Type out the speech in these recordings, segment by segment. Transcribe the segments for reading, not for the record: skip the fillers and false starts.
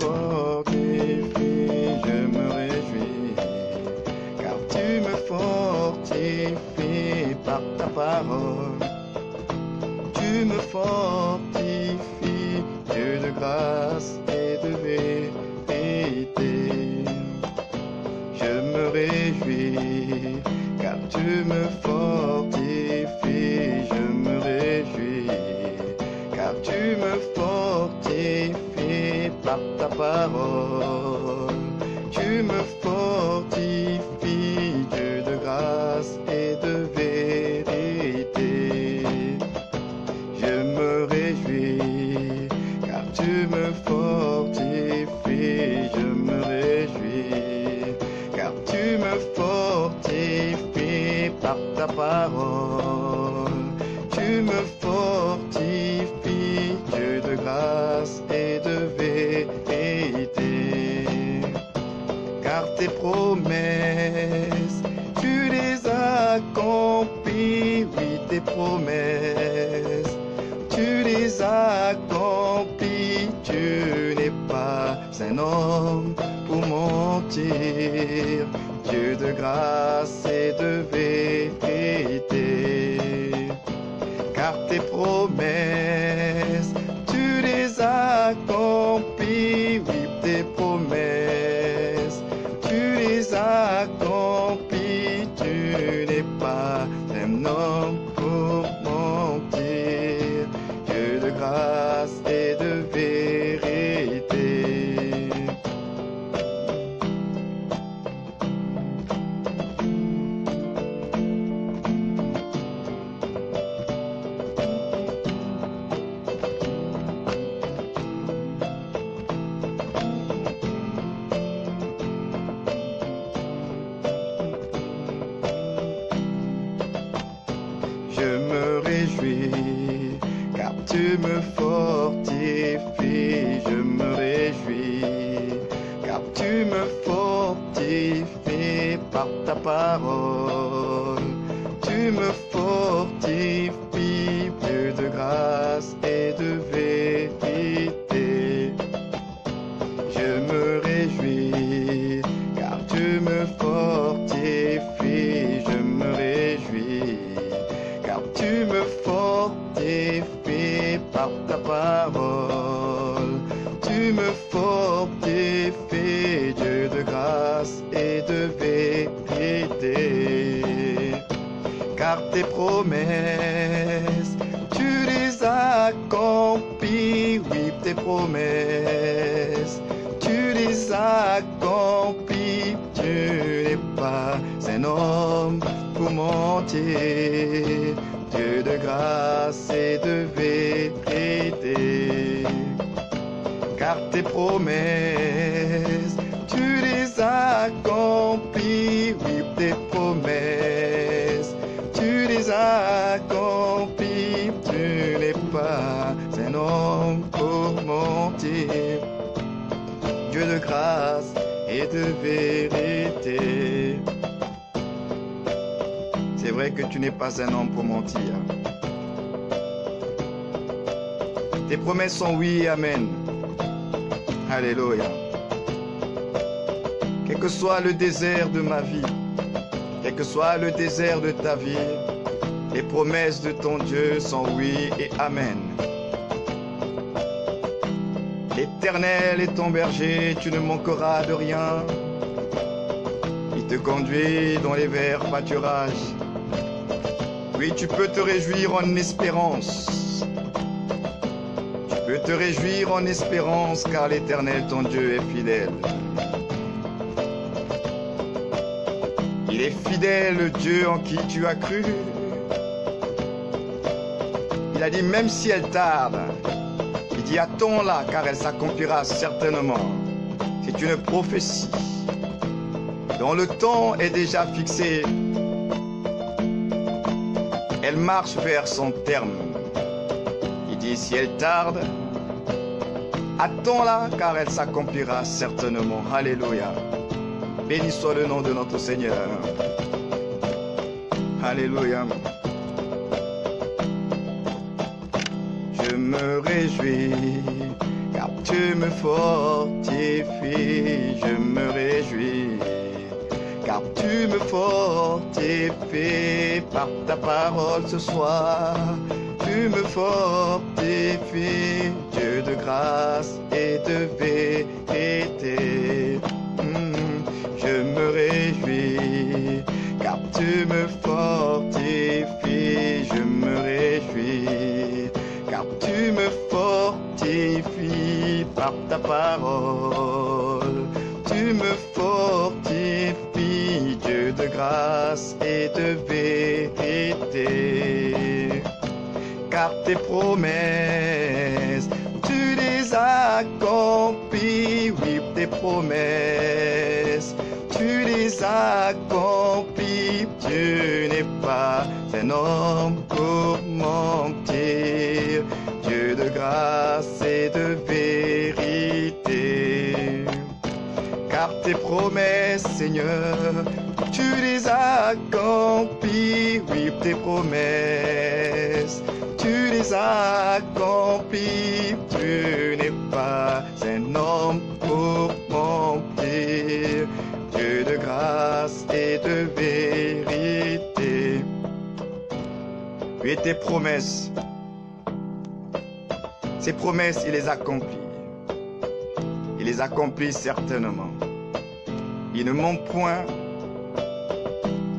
fortifies, je me réjouis, car tu me fortifies par ta parole. Tu me fortifies, Dieu de grâce et de vérité. Je me réjouis, car tu me fortifies, je me réjouis, car tu me fortifies par ta parole. Tu me fortifies, Dieu de grâce et de vérité. Je me réjouis, car tu me fortifies, je me réjouis, car tu me fortifies par ta parole. Tu me fortifies, Dieu de grâce et de vérité. Car tes promesses, tu les accomplis, oui, tes promesses, tu les accomplis, tu n'es pas un homme pour mentir, Dieu de grâce et de vérité. Car tes promesses, tu les accomplis, oui, tes promesses, tu les accomplis, tu n'es pas un homme pour mentir, Dieu de grâce et de vérité. Je me réjouis, car tu me fortifies, je me réjouis, car tu me fortifies par ta parole. Tu me fortifies, Dieu de grâce et de vérité. Je me réjouis, car tu me fortifies, je me réjouis, car tu me fortifies par ta parole. Tu me fortifies, Dieu de grâce et de vérité. Car tes promesses, tu les accomplis, oui, tes promesses, tu les accomplis, tu n'es pas un homme pour mentir, Dieu de grâce et de vérité. Car tes promesses, tu les accomplis, oui, tes promesses, tu les accomplis, tu n'es pas un homme pour mentir, Dieu de grâce et de vérité. C'est vrai que tu n'es pas un homme pour mentir. Tes promesses sont oui et amen. Alléluia. Quel que soit le désert de ma vie, quel que soit le désert de ta vie, les promesses de ton Dieu sont oui et amen. L'Éternel est ton berger, tu ne manqueras de rien. Il te conduit dans les verts pâturages. Oui, tu peux te réjouir en espérance. Tu peux te réjouir en espérance, car l'Éternel, ton Dieu, est fidèle. Il est fidèle, le Dieu en qui tu as cru. Il a dit, même si elle tarde, il dit, attends-la, car elle s'accomplira certainement. C'est une prophétie dont le temps est déjà fixé. Elle marche vers son terme. Il dit, si elle tarde, attends-la, car elle s'accomplira certainement. Alléluia. Béni soit le nom de notre Seigneur. Alléluia. Je me réjouis, car tu me fortifies, je me réjouis. Car tu me fortifies par ta parole ce soir. Tu me fortifies, Dieu de grâce et de vérité. Je me réjouis, car tu me fortifies, je me réjouis, car tu me fortifies par ta parole. Tu me fortifies, Dieu de grâce et de vérité. Car tes promesses, tu les accomplis, oui, tes promesses, tu les accomplis. Tu n'es pas un homme pour mentir, Dieu de grâce et de vérité. Car tes promesses, Seigneur, tu les accomplis, oui, tes promesses, tu les accomplis. Tu n'es pas un homme pour mentir, Dieu de grâce et de vérité. Oui, tes promesses, ces promesses, il les accomplit. Il les accomplit certainement. Il ne ment point,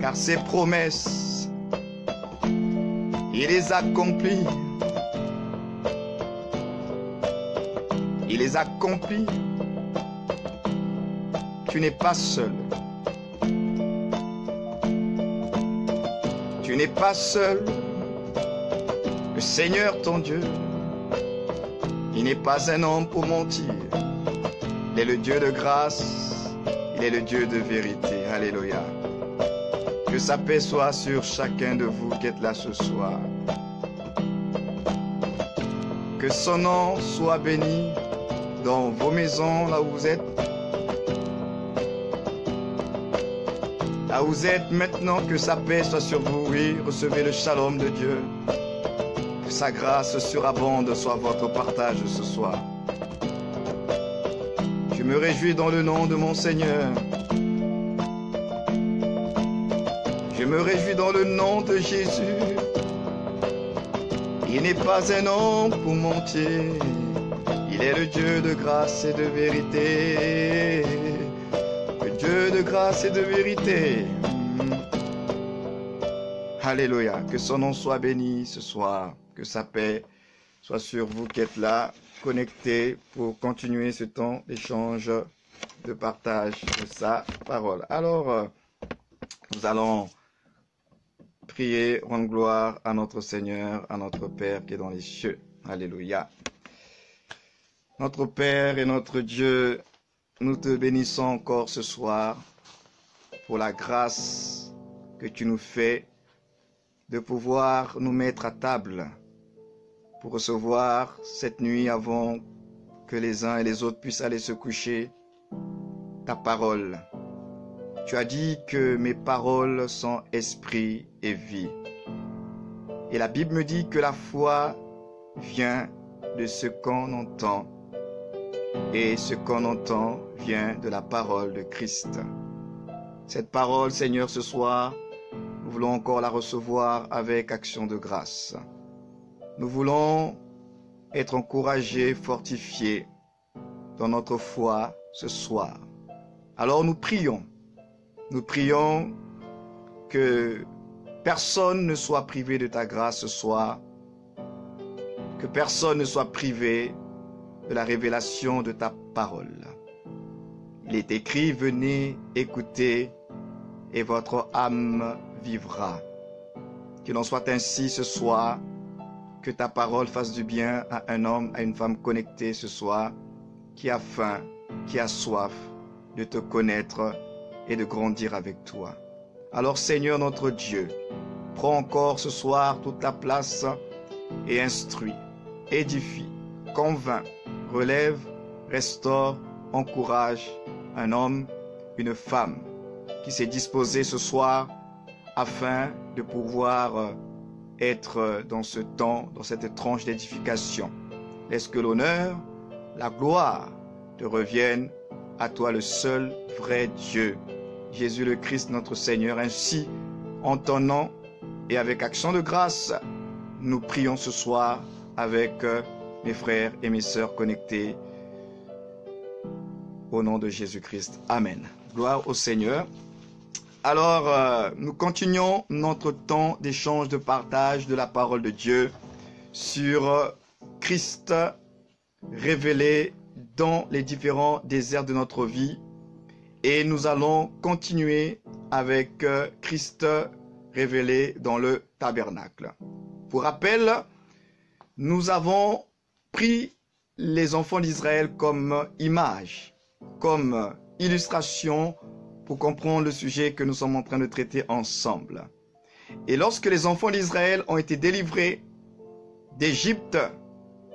car ses promesses, il les accomplit. Il les accomplit. Tu n'es pas seul. Tu n'es pas seul. Le Seigneur ton Dieu, il n'est pas un homme pour mentir. Il est le Dieu de grâce. Il est le Dieu de vérité. Alléluia. Que sa paix soit sur chacun de vous qui êtes là ce soir. Que son nom soit béni dans vos maisons, là où vous êtes. Là où vous êtes maintenant, que sa paix soit sur vous. Oui, recevez le shalom de Dieu. Que sa grâce surabonde soit votre partage ce soir. Je me réjouis dans le nom de mon Seigneur. Je me réjouis dans le nom de Jésus. Il n'est pas un homme pour mentir. Il est le Dieu de grâce et de vérité. Le Dieu de grâce et de vérité. Alléluia. Que son nom soit béni ce soir. Que sa paix soit sur vous qui êtes là, connectés pour continuer ce temps d'échange, de partage de sa parole. Alors, nous allons prier, rendre gloire à notre Seigneur, à notre Père qui est dans les cieux. Alléluia. Notre Père et notre Dieu, nous te bénissons encore ce soir pour la grâce que tu nous fais de pouvoir nous mettre à table pour recevoir cette nuit avant que les uns et les autres puissent aller se coucher ta parole. Tu as dit que mes paroles sont esprit et vie. Et la Bible me dit que la foi vient de ce qu'on entend. Et ce qu'on entend vient de la parole de Christ. Cette parole, Seigneur, ce soir, nous voulons encore la recevoir avec action de grâce. Nous voulons être encouragés, fortifiés dans notre foi ce soir. Alors nous prions que personne ne soit privé de ta grâce ce soir, que personne ne soit privé de la révélation de ta parole. Il est écrit, venez écouter et votre âme vivra. Qu'il en soit ainsi ce soir, que ta parole fasse du bien à un homme, à une femme connectée ce soir, qui a faim, qui a soif de te connaître et de grandir avec toi. Alors Seigneur notre Dieu, prends encore ce soir toute la place et instruis, édifie, convainc, relève, restaure, encourage un homme, une femme qui s'est disposé ce soir afin de pouvoir être dans ce temps, dans cette tranche d'édification. Laisse que l'honneur, la gloire te revienne, à toi le seul vrai Dieu, Jésus le Christ notre Seigneur. Ainsi, en ton nom et avec action de grâce, nous prions ce soir avec mes frères et mes sœurs connectés au nom de Jésus-Christ. Amen. Gloire au Seigneur. Alors, nous continuons notre temps d'échange, de partage de la parole de Dieu sur Christ révélé dans les différents déserts de notre vie. Et nous allons continuer avec Christ révélé dans le tabernacle. Pour rappel, nous avons pris les enfants d'Israël comme image, comme illustration pour comprendre le sujet que nous sommes en train de traiter ensemble. Et lorsque les enfants d'Israël ont été délivrés d'Égypte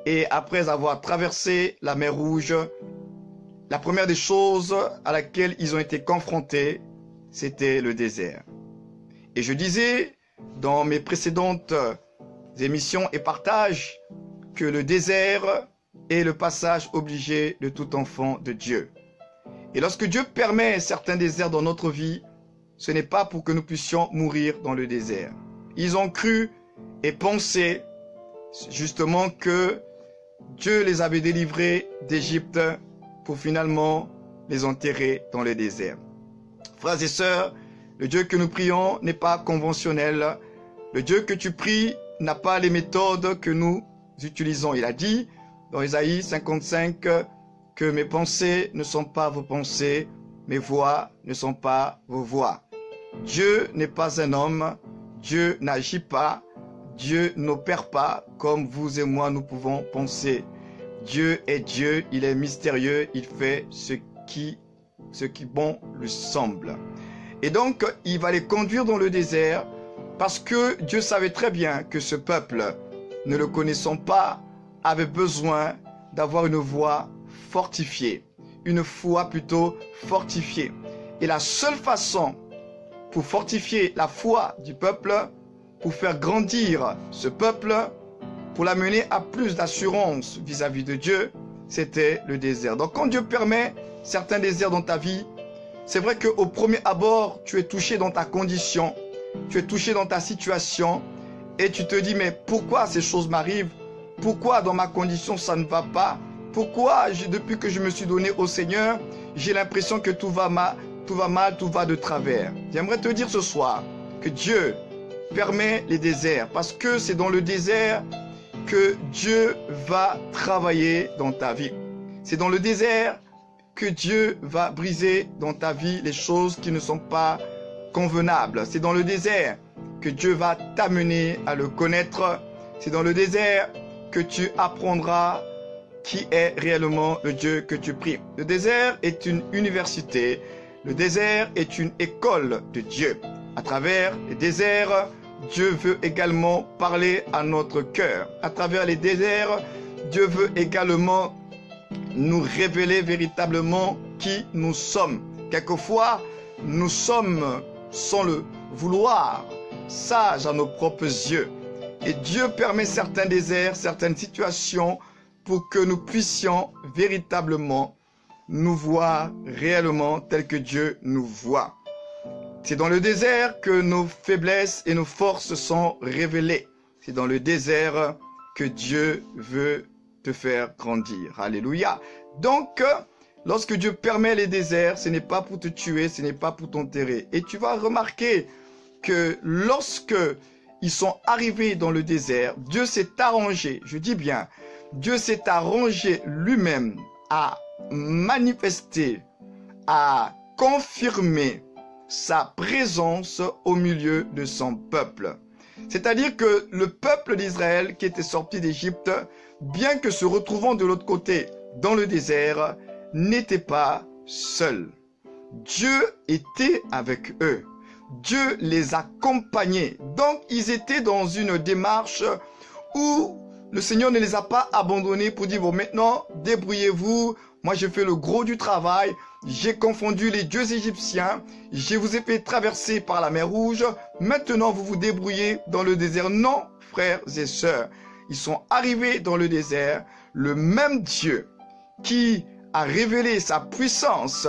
et après avoir traversé la mer Rouge, la première des choses à laquelle ils ont été confrontés, c'était le désert. Et je disais dans mes précédentes émissions et partages que le désert est le passage obligé de tout enfant de Dieu. Et lorsque Dieu permet certains déserts dans notre vie, ce n'est pas pour que nous puissions mourir dans le désert. Ils ont cru et pensé justement que Dieu les avait délivrés d'Égypte pour finalement les enterrer dans le désert. Frères et sœurs, le Dieu que nous prions n'est pas conventionnel. Le Dieu que tu pries n'a pas les méthodes que nous utilisons. Il a dit dans Ésaïe 55 que mes pensées ne sont pas vos pensées, mes voix ne sont pas vos voix. Dieu n'est pas un homme, Dieu n'agit pas, Dieu n'opère pas comme vous et moi nous pouvons penser. Dieu est Dieu, il est mystérieux, il fait ce qui bon lui semble. Et donc, il va les conduire dans le désert parce que Dieu savait très bien que ce peuple, ne le connaissant pas, avait besoin d'avoir une voix fortifiée, une foi plutôt fortifiée. Et la seule façon pour fortifier la foi du peuple, pour faire grandir ce peuple, pour l'amener à plus d'assurance vis-à-vis de Dieu, c'était le désert. Donc quand Dieu permet certains déserts dans ta vie, c'est vrai qu'au premier abord, tu es touché dans ta condition, tu es touché dans ta situation, et tu te dis, mais pourquoi ces choses m'arrivent? Pourquoi dans ma condition ça ne va pas? Pourquoi depuis que je me suis donné au Seigneur, j'ai l'impression que tout va mal, tout va de travers? J'aimerais te dire ce soir que Dieu permet les déserts, parce que c'est dans le désert que Dieu va travailler dans ta vie. C'est dans le désert que Dieu va briser dans ta vie les choses qui ne sont pas convenables. C'est dans le désert que Dieu va t'amener à le connaître. C'est dans le désert que tu apprendras qui est réellement le Dieu que tu pries. Le désert est une université. Le désert est une école de Dieu. À travers les déserts, Dieu veut également parler à notre cœur. À travers les déserts, Dieu veut également nous révéler véritablement qui nous sommes. Quelquefois, nous sommes, sans le vouloir, sages à nos propres yeux. Et Dieu permet certains déserts, certaines situations pour que nous puissions véritablement nous voir réellement tel que Dieu nous voit. C'est dans le désert que nos faiblesses et nos forces sont révélées. C'est dans le désert que Dieu veut te faire grandir. Alléluia. Donc, lorsque Dieu permet les déserts, ce n'est pas pour te tuer, ce n'est pas pour t'enterrer. Et tu vas remarquer que lorsque ils sont arrivés dans le désert, Dieu s'est arrangé, je dis bien, Dieu s'est arrangé lui-même à manifester, à confirmer sa présence au milieu de son peuple. C'est-à-dire que le peuple d'Israël qui était sorti d'Égypte, bien que se retrouvant de l'autre côté dans le désert, n'était pas seul. Dieu était avec eux. Dieu les accompagnait. Donc ils étaient dans une démarche où le Seigneur ne les a pas abandonnés pour dire, bon maintenant débrouillez-vous, moi j'ai fait le gros du travail, j'ai confondu les dieux égyptiens, je vous ai fait traverser par la mer Rouge, maintenant vous vous débrouillez dans le désert. Non, frères et sœurs, ils sont arrivés dans le désert, le même Dieu qui a révélé sa puissance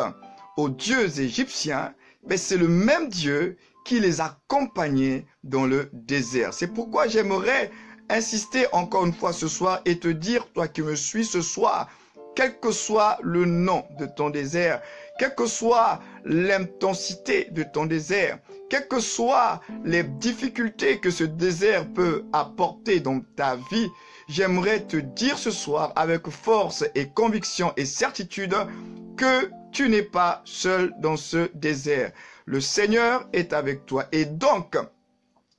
aux dieux égyptiens, mais c'est le même Dieu qui les accompagnait dans le désert. C'est pourquoi j'aimerais insister encore une fois ce soir et te dire, toi qui me suis ce soir, quel que soit le nom de ton désert, quelle que soit l'intensité de ton désert, quelles que soient les difficultés que ce désert peut apporter dans ta vie, j'aimerais te dire ce soir avec force et conviction et certitude que tu n'es pas seul dans ce désert. Le Seigneur est avec toi. Et donc,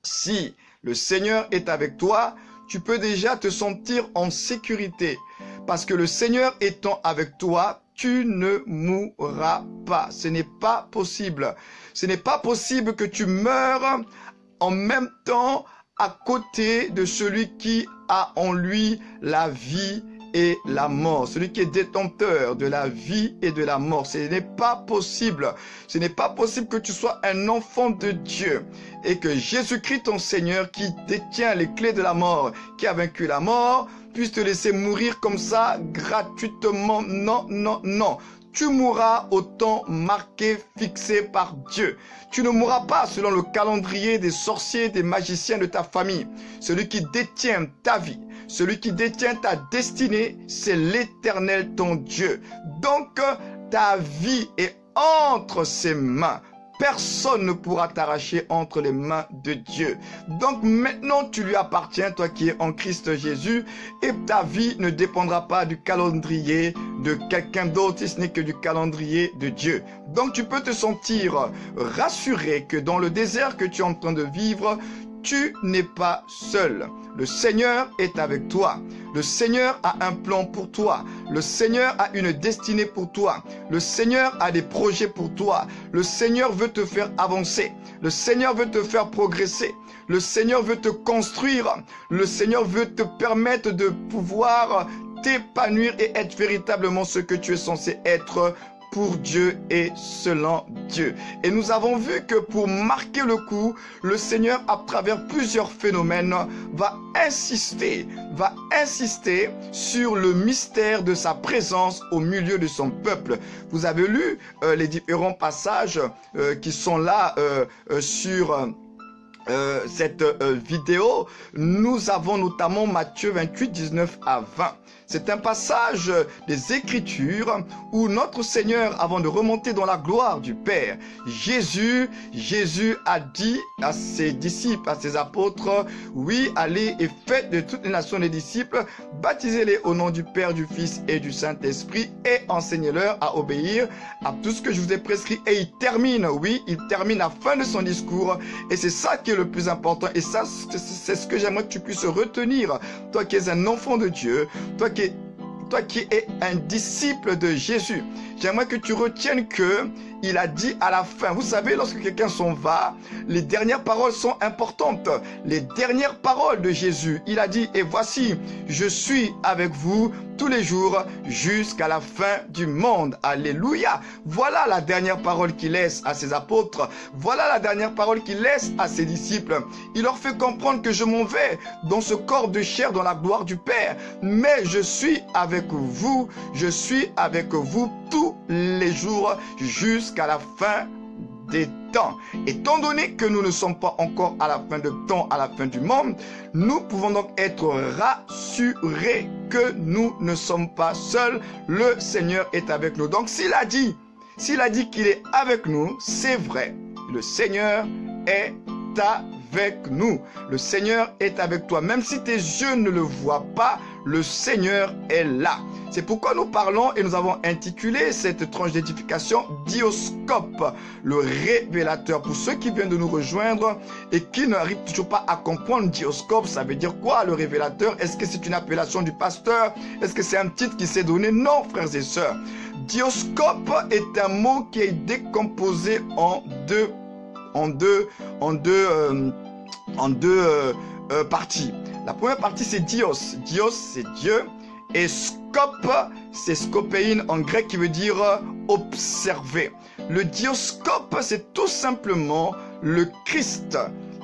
si le Seigneur est avec toi, tu peux déjà te sentir en sécurité. Parce que le Seigneur étant avec toi, tu ne mourras pas. Ce n'est pas possible. Ce n'est pas possible que tu meures en même temps à côté de celui qui a en lui la vie et la mort, celui qui est détenteur de la vie et de la mort. Ce n'est pas possible. Ce n'est pas possible que tu sois un enfant de Dieu et que Jésus-Christ, ton Seigneur, qui détient les clés de la mort, qui a vaincu la mort, puisse te laisser mourir comme ça gratuitement. Non, non, non. Tu mourras au temps marqué, fixé par Dieu. Tu ne mourras pas selon le calendrier des sorciers, des magiciens de ta famille. Celui qui détient ta vie, celui qui détient ta destinée, c'est l'Éternel ton Dieu. Donc, ta vie est entre ses mains. Personne ne pourra t'arracher entre les mains de Dieu. Donc maintenant, tu lui appartiens, toi qui es en Christ Jésus, et ta vie ne dépendra pas du calendrier de quelqu'un d'autre, si ce n'est que du calendrier de Dieu. Donc tu peux te sentir rassuré que dans le désert que tu es en train de vivre, tu n'es pas seul. Le Seigneur est avec toi. Le Seigneur a un plan pour toi. Le Seigneur a une destinée pour toi. Le Seigneur a des projets pour toi. Le Seigneur veut te faire avancer. Le Seigneur veut te faire progresser. Le Seigneur veut te construire. Le Seigneur veut te permettre de pouvoir t'épanouir et être véritablement ce que tu es censé être pour Dieu et selon Dieu. Et nous avons vu que pour marquer le coup, le Seigneur, à travers plusieurs phénomènes, va insister sur le mystère de sa présence au milieu de son peuple. Vous avez lu les différents passages qui sont là sur cette vidéo. Nous avons notamment Matthieu 28, 19 à 20. C'est un passage des Écritures où notre Seigneur, avant de remonter dans la gloire du Père, Jésus a dit à ses disciples, à ses apôtres, oui, allez et faites de toutes les nations des disciples, baptisez-les au nom du Père, du Fils et du Saint-Esprit et enseignez-leur à obéir à tout ce que je vous ai prescrit. Et il termine la fin de son discours et c'est ça qui est le plus important et ça, c'est ce que j'aimerais que tu puisses retenir. Toi qui es un enfant de Dieu, toi qui es un disciple de Jésus, j'aimerais que tu retiennes que il a dit à la fin, vous savez, lorsque quelqu'un s'en va, les dernières paroles sont importantes. Les dernières paroles de Jésus, il a dit, et voici, je suis avec vous tous les jours jusqu'à la fin du monde. Alléluia. Voilà la dernière parole qu'il laisse à ses apôtres. Voilà la dernière parole qu'il laisse à ses disciples. Il leur fait comprendre que je m'en vais dans ce corps de chair dans la gloire du Père. Mais je suis avec vous tous les jours jusqu'à la fin des temps. Étant donné que nous ne sommes pas encore à la fin de temps, à la fin du monde, nous pouvons donc être rassurés que nous ne sommes pas seuls. Le Seigneur est avec nous. Donc s'il a dit qu'il est avec nous, c'est vrai. Le Seigneur est avec nous. Le Seigneur est avec toi. Même si tes yeux ne le voient pas, le Seigneur est là. C'est pourquoi nous parlons et nous avons intitulé cette tranche d'édification Dioscope, le révélateur. Pour ceux qui viennent de nous rejoindre et qui n'arrivent toujours pas à comprendre Dioscope, ça veut dire quoi le révélateur? Est-ce que c'est une appellation du pasteur? Est-ce que c'est un titre qui s'est donné? Non, frères et sœurs. Dioscope est un mot qui est décomposé en deux parties. La première partie c'est Dios. Dios c'est Dieu. Et scope, c'est scopéine en grec qui veut dire observer. Le dioscope, c'est tout simplement le Christ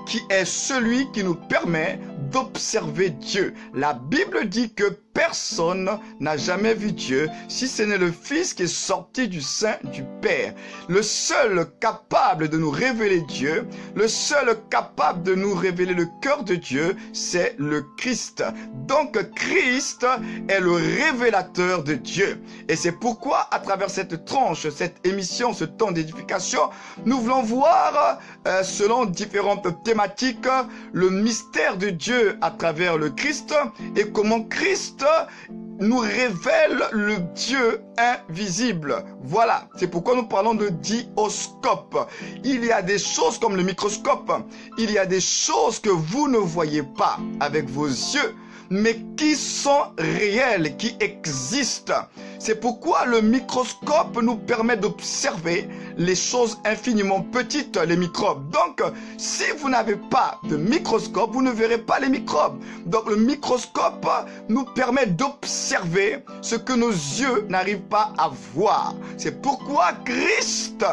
qui est celui qui nous permet d'observer Dieu. La Bible dit que personne n'a jamais vu Dieu, si ce n'est le Fils qui est sorti du sein du Père. Le seul capable de nous révéler Dieu, le seul capable de nous révéler le cœur de Dieu, c'est le Christ. Donc Christ est le révélateur de Dieu. Et c'est pourquoi, à travers cette tranche, cette émission, ce temps d'édification, nous voulons voir, selon différentes thématiques, le mystère de Dieu à travers le Christ et comment Christ nous révèle le Dieu invisible. Voilà, c'est pourquoi nous parlons de dioscope. Il y a des choses comme le microscope, il y a des choses que vous ne voyez pas avec vos yeux, mais qui sont réelles, qui existent. C'est pourquoi le microscope nous permet d'observer les choses infiniment petites, les microbes. Donc, si vous n'avez pas de microscope, vous ne verrez pas les microbes. Donc, le microscope nous permet d'observer ce que nos yeux n'arrivent pas à voir. C'est pourquoi Christ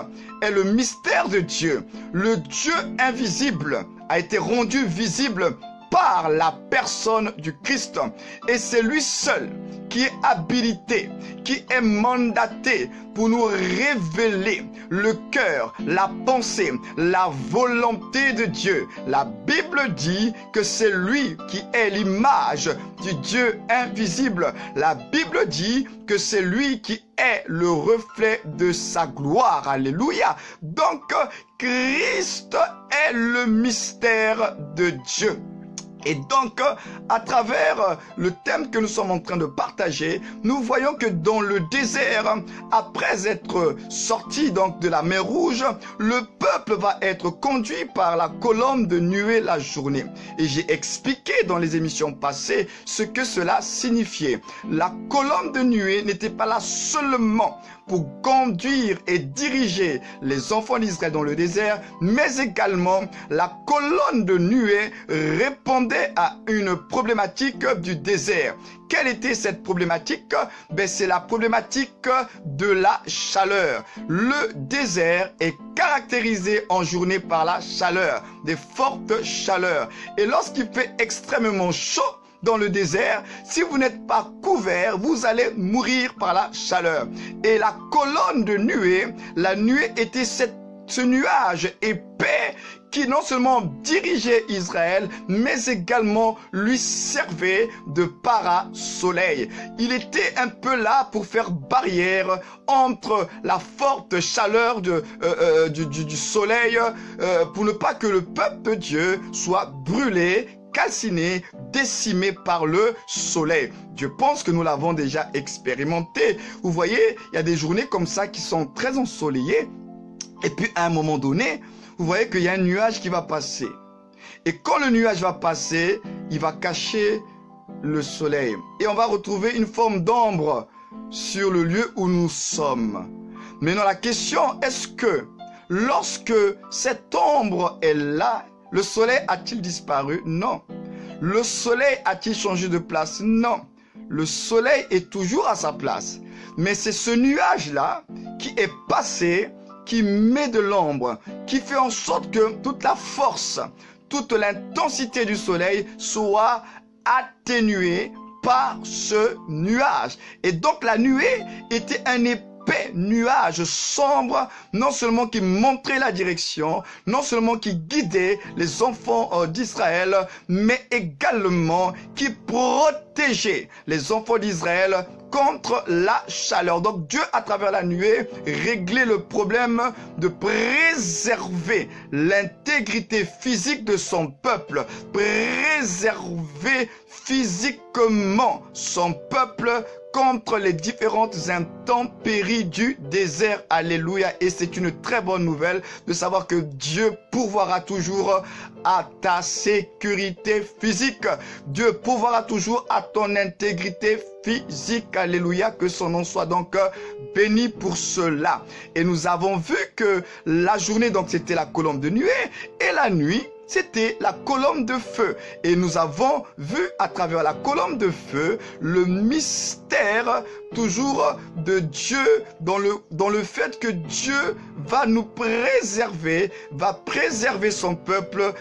est le mystère de Dieu. Le Dieu invisible a été rendu visible par la personne du Christ. Et c'est lui seul qui est habilité, qui est mandaté pour nous révéler le cœur, la pensée, la volonté de Dieu. La Bible dit que c'est lui qui est l'image du Dieu invisible. La Bible dit que c'est lui qui est le reflet de sa gloire. Alléluia. Donc, Christ est le mystère de Dieu. Et donc, à travers le thème que nous sommes en train de partager, nous voyons que dans le désert, après être sorti donc de la mer Rouge, le peuple va être conduit par la colonne de nuée la journée. Et j'ai expliqué dans les émissions passées ce que cela signifiait. La colonne de nuée n'était pas là seulement pour conduire et diriger les enfants d'Israël dans le désert, mais également la colonne de nuée répondait à une problématique du désert. Quelle était cette problématique? C'est la problématique de la chaleur. Le désert est caractérisé en journée par la chaleur, des fortes chaleurs. Et lorsqu'il fait extrêmement chaud, dans le désert, si vous n'êtes pas couvert, vous allez mourir par la chaleur. Et la colonne de nuée, la nuée était ce nuage épais qui non seulement dirigeait Israël, mais également lui servait de parasoleil. Il était un peu là pour faire barrière entre la forte chaleur du soleil, pour ne pas que le peuple de Dieu soit brûlé, calciné, décimé par le soleil. Je pense que nous l'avons déjà expérimenté. Vous voyez, il y a des journées comme ça qui sont très ensoleillées. Et puis à un moment donné, vous voyez qu'il y a un nuage qui va passer. Et quand le nuage va passer, il va cacher le soleil. Et on va retrouver une forme d'ombre sur le lieu où nous sommes. Maintenant, la question, est-ce que lorsque cette ombre est là, le soleil a-t-il disparu? Non. Le soleil a-t-il changé de place? Non. Le soleil est toujours à sa place. Mais c'est ce nuage-là qui est passé, qui met de l'ombre, qui fait en sorte que toute la force, toute l'intensité du soleil soit atténuée par ce nuage. Et donc la nuée était un épais nuage sombre, non seulement qui montrait la direction, non seulement qui guidait les enfants d'Israël, mais également qui protégeait les enfants d'Israël contre la chaleur. Donc Dieu, à travers la nuée, réglait le problème de préserver l'intégrité physique de son peuple, préserver physiquement son peuple contre les différentes intempéries du désert. Alléluia. Et c'est une très bonne nouvelle de savoir que Dieu pourvoira toujours à ta sécurité physique. Dieu pourvoira toujours à ton intégrité physique. Alléluia. Que son nom soit donc béni pour cela. Et nous avons vu que la journée, donc, c'était la colonne de nuée, et la nuit, c'était la colonne de feu. Et nous avons vu à travers la colonne de feu le mystère toujours de Dieu dans le fait que Dieu va nous préserver, va préserver son peuple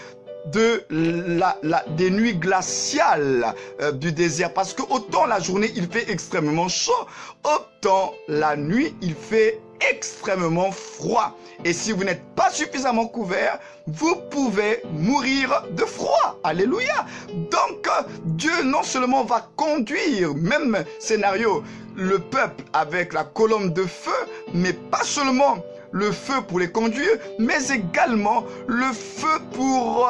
des nuits glaciales du désert. Parce que autant la journée, il fait extrêmement chaud, autant la nuit, il fait extrêmement froid. Et si vous n'êtes pas suffisamment couvert, vous pouvez mourir de froid. Alléluia. Donc, Dieu non seulement va conduire, même scénario, le peuple avec la colonne de feu, mais pas seulement le feu pour les conduire, mais également le feu pour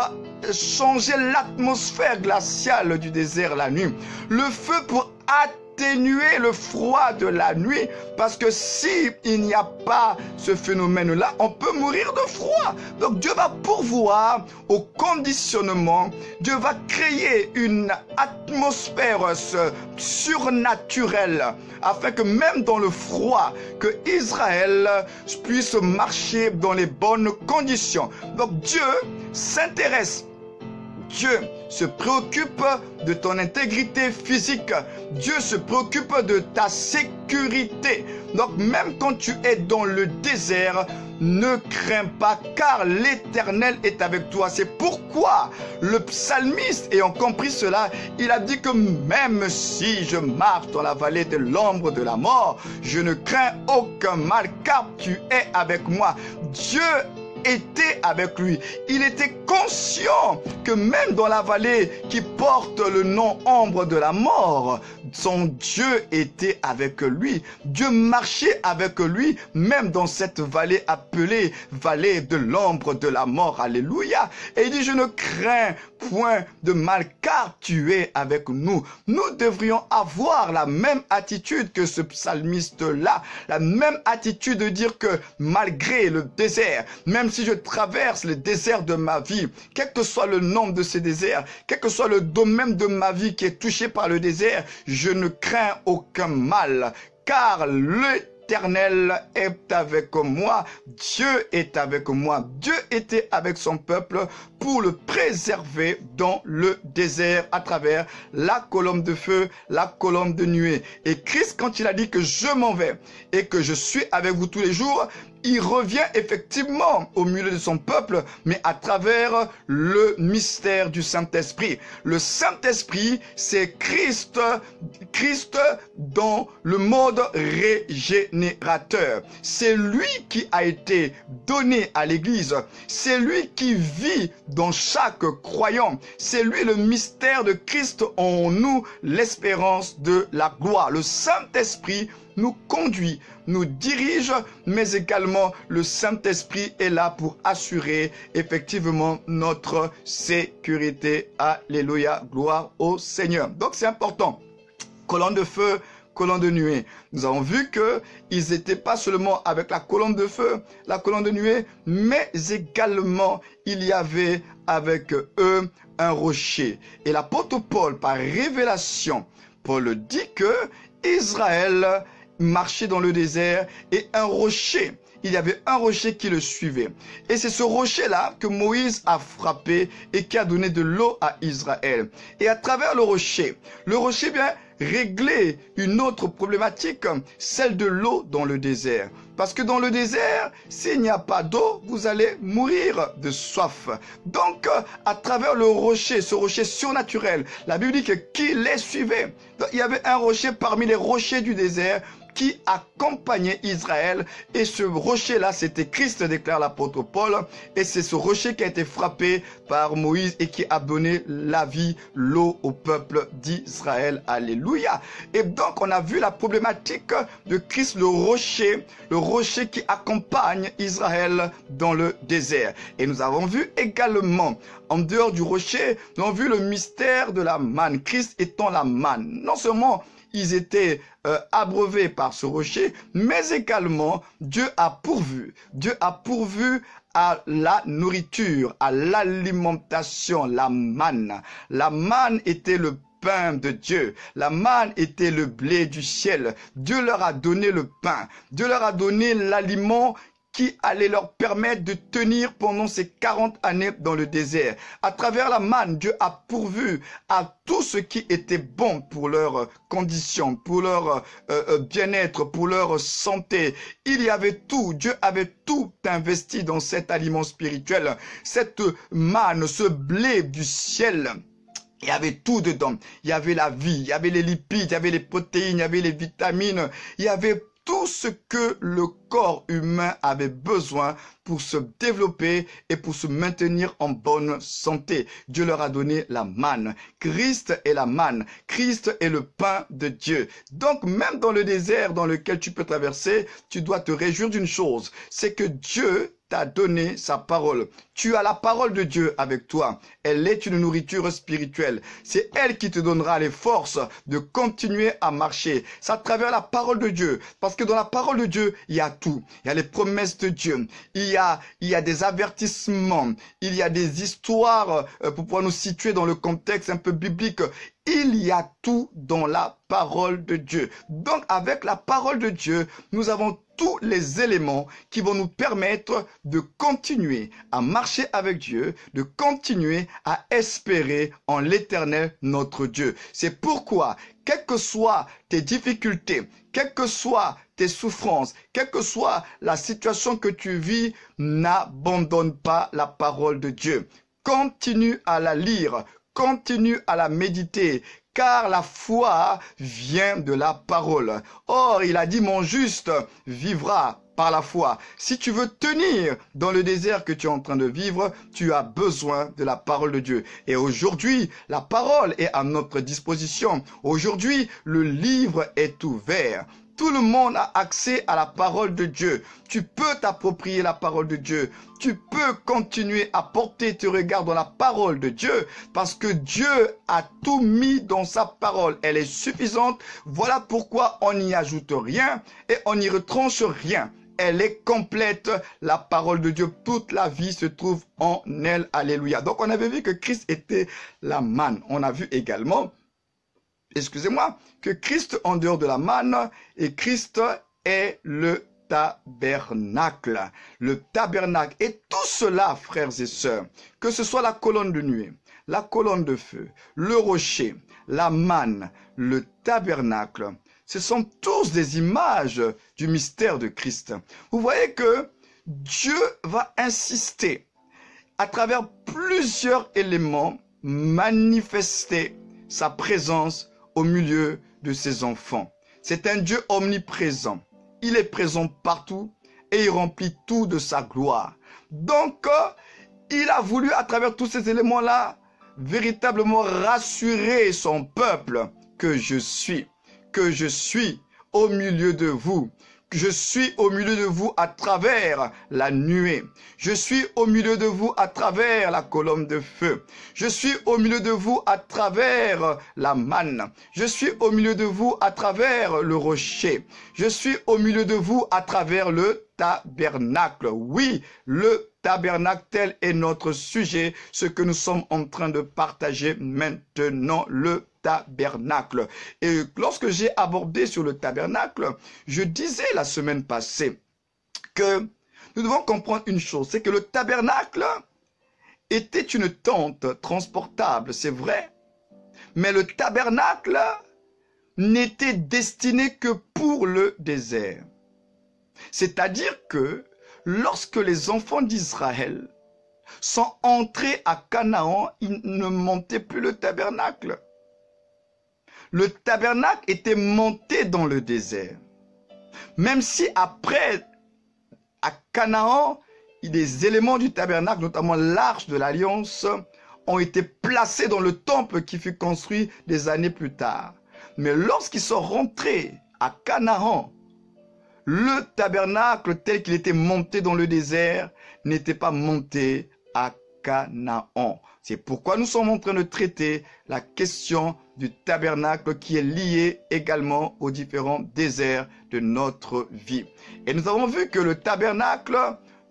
changer l'atmosphère glaciale du désert la nuit. Le feu pour atténuer le froid de la nuit, parce que si il n'y a pas ce phénomène-là, on peut mourir de froid. Donc Dieu va pourvoir au conditionnement, Dieu va créer une atmosphère surnaturelle, afin que même dans le froid, que Israël puisse marcher dans les bonnes conditions. Donc Dieu s'intéresse, Dieu se préoccupe de ton intégrité physique. Dieu se préoccupe de ta sécurité. Donc même quand tu es dans le désert, ne crains pas, car l'Éternel est avec toi. C'est pourquoi le psalmiste, ayant compris cela, il a dit que même si je marche dans la vallée de l'ombre de la mort, je ne crains aucun mal, car tu es avec moi. Dieu était avec lui. Il était conscient que même dans la vallée qui porte le nom ombre de la mort, son Dieu était avec lui. Dieu marchait avec lui, même dans cette vallée appelée vallée de l'ombre de la mort. Alléluia. Et il dit, je ne crains point de mal, car tu es avec nous. Nous devrions avoir la même attitude que ce psalmiste-là, la même attitude de dire que malgré le désert, même si je traverse le désert de ma vie, quel que soit le nombre de ces déserts, quel que soit le domaine de ma vie qui est touché par le désert, je ne crains aucun mal, car l'Éternel est avec moi. Dieu est avec moi. Dieu était avec son peuple pour le préserver dans le désert à travers la colonne de feu, la colonne de nuée. Et Christ, quand il a dit que je m'en vais et que je suis avec vous tous les jours, il revient effectivement au milieu de son peuple, mais à travers le mystère du Saint-Esprit. Le Saint-Esprit, c'est Christ dans le mode régénérateur. C'est lui qui a été donné à l'Église. C'est lui qui vit dans chaque croyant. C'est lui le mystère de Christ en nous, l'espérance de la gloire. Le Saint-Esprit nous conduit, nous dirige, mais également le Saint-Esprit est là pour assurer effectivement notre sécurité. Alléluia, gloire au Seigneur. Donc c'est important. Colonne de feu, colonne de nuée. Nous avons vu que ils n'étaient pas seulement avec la colonne de feu, la colonne de nuée, mais également il y avait avec eux un rocher. Et l'apôtre Paul, par révélation, Paul dit que Israël marchait dans le désert et un rocher. Il y avait un rocher qui le suivait. Et c'est ce rocher-là que Moïse a frappé et qui a donné de l'eau à Israël. Et à travers le rocher vient régler une autre problématique, celle de l'eau dans le désert. Parce que dans le désert, s'il n'y a pas d'eau, vous allez mourir de soif. Donc, à travers le rocher, ce rocher surnaturel, la Bible dit que qui les suivait. Donc, il y avait un rocher parmi les rochers du désert qui accompagnait Israël. Et ce rocher-là, c'était Christ, déclare l'apôtre Paul. Et c'est ce rocher qui a été frappé par Moïse et qui a donné la vie, l'eau au peuple d'Israël. Alléluia. Et donc, on a vu la problématique de Christ, le rocher qui accompagne Israël dans le désert. Et nous avons vu également, en dehors du rocher, nous avons vu le mystère de la manne. Christ étant la manne. Non seulement ils étaient abreuvés par ce rocher, mais également Dieu a pourvu. Dieu a pourvu à la nourriture, à l'alimentation, la manne. La manne était le pain de Dieu. La manne était le blé du ciel. Dieu leur a donné le pain. Dieu leur a donné l'aliment qui allait leur permettre de tenir pendant ces 40 années dans le désert. À travers la manne, Dieu a pourvu à tout ce qui était bon pour leurs conditions, pour leur bien-être, pour leur santé. Il y avait tout, Dieu avait tout investi dans cet aliment spirituel, cette manne, ce blé du ciel. Il y avait tout dedans. Il y avait la vie, il y avait les lipides, il y avait les protéines, il y avait les vitamines, il y avait tout ce que le corps humain avait besoin pour se développer et pour se maintenir en bonne santé. Dieu leur a donné la manne. Christ est la manne. Christ est le pain de Dieu. Donc même dans le désert dans lequel tu peux traverser, tu dois te réjouir d'une chose, c'est que Dieu t'a donné sa parole. Tu as la parole de Dieu avec toi. Elle est une nourriture spirituelle. C'est elle qui te donnera les forces de continuer à marcher. C'est à travers la parole de Dieu. Parce que dans la parole de Dieu, il y a tout. Il y a les promesses de Dieu. Il y a des avertissements. Il y a des histoires pour pouvoir nous situer dans le contexte un peu biblique. Il y a tout dans la parole de Dieu. Donc, avec la parole de Dieu, nous avons tous les éléments qui vont nous permettre de continuer à marcher avec Dieu, de continuer à espérer en l'Éternel notre Dieu. C'est pourquoi, quelles que soient tes difficultés, quelles que soient tes souffrances, quelle que soit la situation que tu vis, n'abandonne pas la parole de Dieu. Continue à la lire. Continue à la méditer, car la foi vient de la parole. Or, il a dit, mon juste vivra par la foi. Si tu veux tenir dans le désert que tu es en train de vivre, tu as besoin de la parole de Dieu. Et aujourd'hui, la parole est à notre disposition. Aujourd'hui, le livre est ouvert. Tout le monde a accès à la parole de Dieu. Tu peux t'approprier la parole de Dieu. Tu peux continuer à porter tes regards dans la parole de Dieu parce que Dieu a tout mis dans sa parole. Elle est suffisante. Voilà pourquoi on n'y ajoute rien et on n'y retranche rien. Elle est complète, la parole de Dieu. Toute la vie se trouve en elle. Alléluia. Donc on avait vu que Christ était la manne. On a vu également, excusez-moi, que Christ en dehors de la manne et Christ est le tabernacle. Le tabernacle. Et tout cela, frères et sœurs, que ce soit la colonne de nuée, la colonne de feu, le rocher, la manne, le tabernacle, ce sont tous des images du mystère de Christ. Vous voyez que Dieu va insister à travers plusieurs éléments manifester sa présence au milieu de ses enfants. C'est un Dieu omniprésent. Il est présent partout et il remplit tout de sa gloire. Donc, il a voulu, à travers tous ces éléments-là, véritablement rassurer son peuple que je suis au milieu de vous. Je suis au milieu de vous à travers la nuée. Je suis au milieu de vous à travers la colonne de feu. Je suis au milieu de vous à travers la manne. Je suis au milieu de vous à travers le rocher. Je suis au milieu de vous à travers le tabernacle. Oui, le tabernacle, tel est notre sujet, ce que nous sommes en train de partager maintenant, le tabernacle. Et lorsque j'ai abordé sur le tabernacle, je disais la semaine passée que nous devons comprendre une chose, c'est que le tabernacle était une tente transportable, c'est vrai, mais le tabernacle n'était destiné que pour le désert. C'est-à-dire que lorsque les enfants d'Israël sont entrés à Canaan, ils ne montaient plus le tabernacle. Le tabernacle était monté dans le désert. Même si après, à Canaan, des éléments du tabernacle, notamment l'arche de l'alliance, ont été placés dans le temple qui fut construit des années plus tard. Mais lorsqu'ils sont rentrés à Canaan, le tabernacle tel qu'il était monté dans le désert n'était pas monté à Canaan. C'est pourquoi nous sommes en train de traiter la question du tabernacle qui est liée également aux différents déserts de notre vie. Et nous avons vu que le tabernacle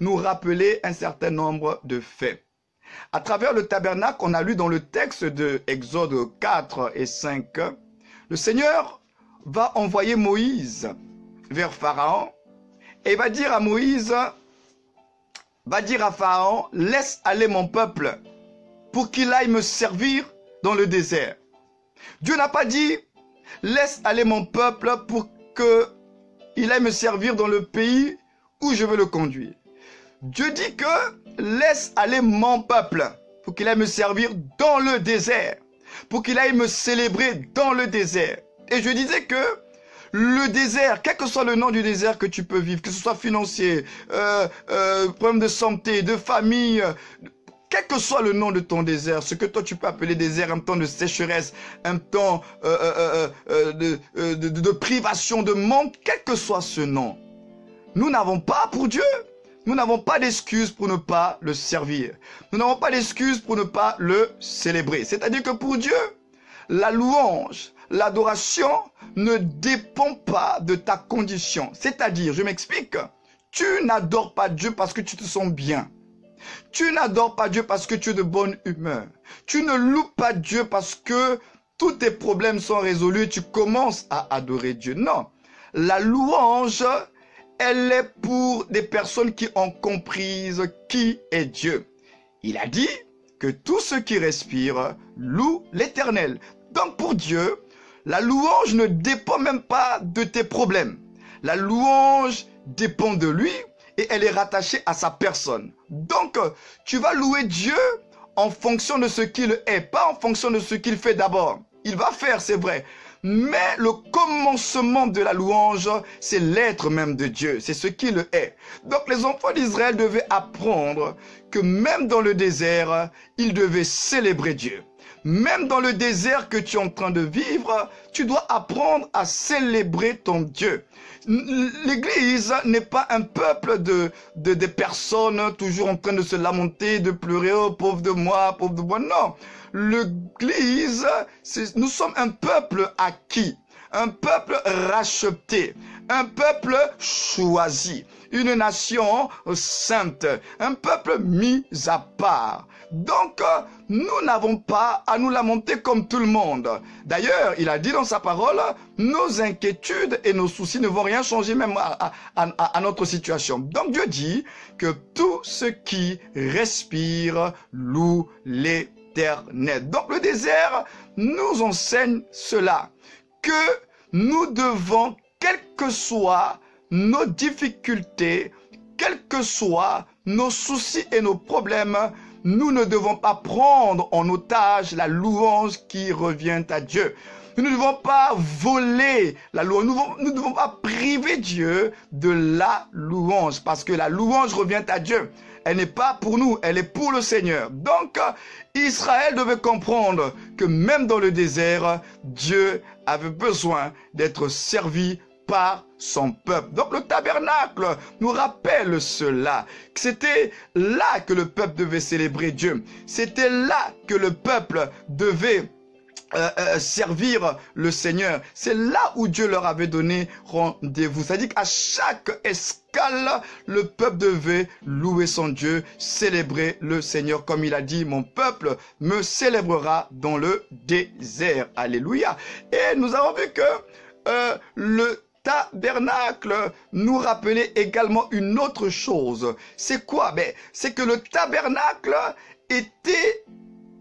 nous rappelait un certain nombre de faits. À travers le tabernacle, on a lu dans le texte de Exode 4 et 5, le Seigneur va envoyer Moïse vers Pharaon et il va dire à Moïse va dire à Pharaon, laisse aller mon peuple pour qu'il aille me servir dans le désert. Dieu n'a pas dit, laisse aller mon peuple pour qu'il aille me servir dans le pays où je veux le conduire. Dieu dit que laisse aller mon peuple pour qu'il aille me servir dans le désert, pour qu'il aille me célébrer dans le désert. Et je disais que le désert, quel que soit le nom du désert que tu peux vivre, que ce soit financier, problème de santé, de famille, quel que soit le nom de ton désert, ce que toi tu peux appeler désert, un temps de sécheresse, un temps de privation, de manque, quel que soit ce nom, nous n'avons pas pour Dieu, nous n'avons pas d'excuse pour ne pas le servir. Nous n'avons pas d'excuse pour ne pas le célébrer. C'est-à-dire que pour Dieu, la louange, l'adoration ne dépend pas de ta condition. C'est-à-dire, je m'explique, tu n'adores pas Dieu parce que tu te sens bien. Tu n'adores pas Dieu parce que tu es de bonne humeur. Tu ne loues pas Dieu parce que tous tes problèmes sont résolus et tu commences à adorer Dieu. Non, la louange, elle est pour des personnes qui ont compris qui est Dieu. Il a dit que tout ce qui respire loue l'Éternel. Donc pour Dieu, la louange ne dépend même pas de tes problèmes. La louange dépend de lui et elle est rattachée à sa personne. Donc, tu vas louer Dieu en fonction de ce qu'il est, pas en fonction de ce qu'il fait d'abord. Il va faire, c'est vrai. Mais le commencement de la louange, c'est l'être même de Dieu. C'est ce qu'il est. Donc, les enfants d'Israël devaient apprendre que même dans le désert, ils devaient célébrer Dieu. Même dans le désert que tu es en train de vivre, tu dois apprendre à célébrer ton Dieu. L'Église n'est pas un peuple de personnes toujours en train de se lamenter, de pleurer, oh pauvre de moi, pauvre de moi. Non, l'Église, nous sommes un peuple acquis, un peuple racheté, un peuple choisi, une nation sainte, un peuple mis à part. Donc, nous n'avons pas à nous lamenter comme tout le monde. D'ailleurs, il a dit dans sa parole, nos inquiétudes et nos soucis ne vont rien changer même à notre situation. Donc, Dieu dit que tout ce qui respire loue l'Éternel. Donc, le désert nous enseigne cela, que nous devons, quelles que soient nos difficultés, quels que soient nos soucis et nos problèmes, nous ne devons pas prendre en otage la louange qui revient à Dieu. Nous ne devons pas voler la louange. Nous ne devons pas priver Dieu de la louange parce que la louange revient à Dieu. Elle n'est pas pour nous, elle est pour le Seigneur. Donc, Israël devait comprendre que même dans le désert, Dieu avait besoin d'être servi par son peuple. Donc le tabernacle nous rappelle cela. C'était là que le peuple devait célébrer Dieu. C'était là que le peuple devait servir le Seigneur. C'est là où Dieu leur avait donné rendez-vous. C'est-à-dire qu'à chaque escale, le peuple devait louer son Dieu, célébrer le Seigneur. Comme il a dit, mon peuple me célébrera dans le désert. Alléluia. Et nous avons vu que le tabernacle nous rappelait également une autre chose. C'est quoi? C'est que le tabernacle était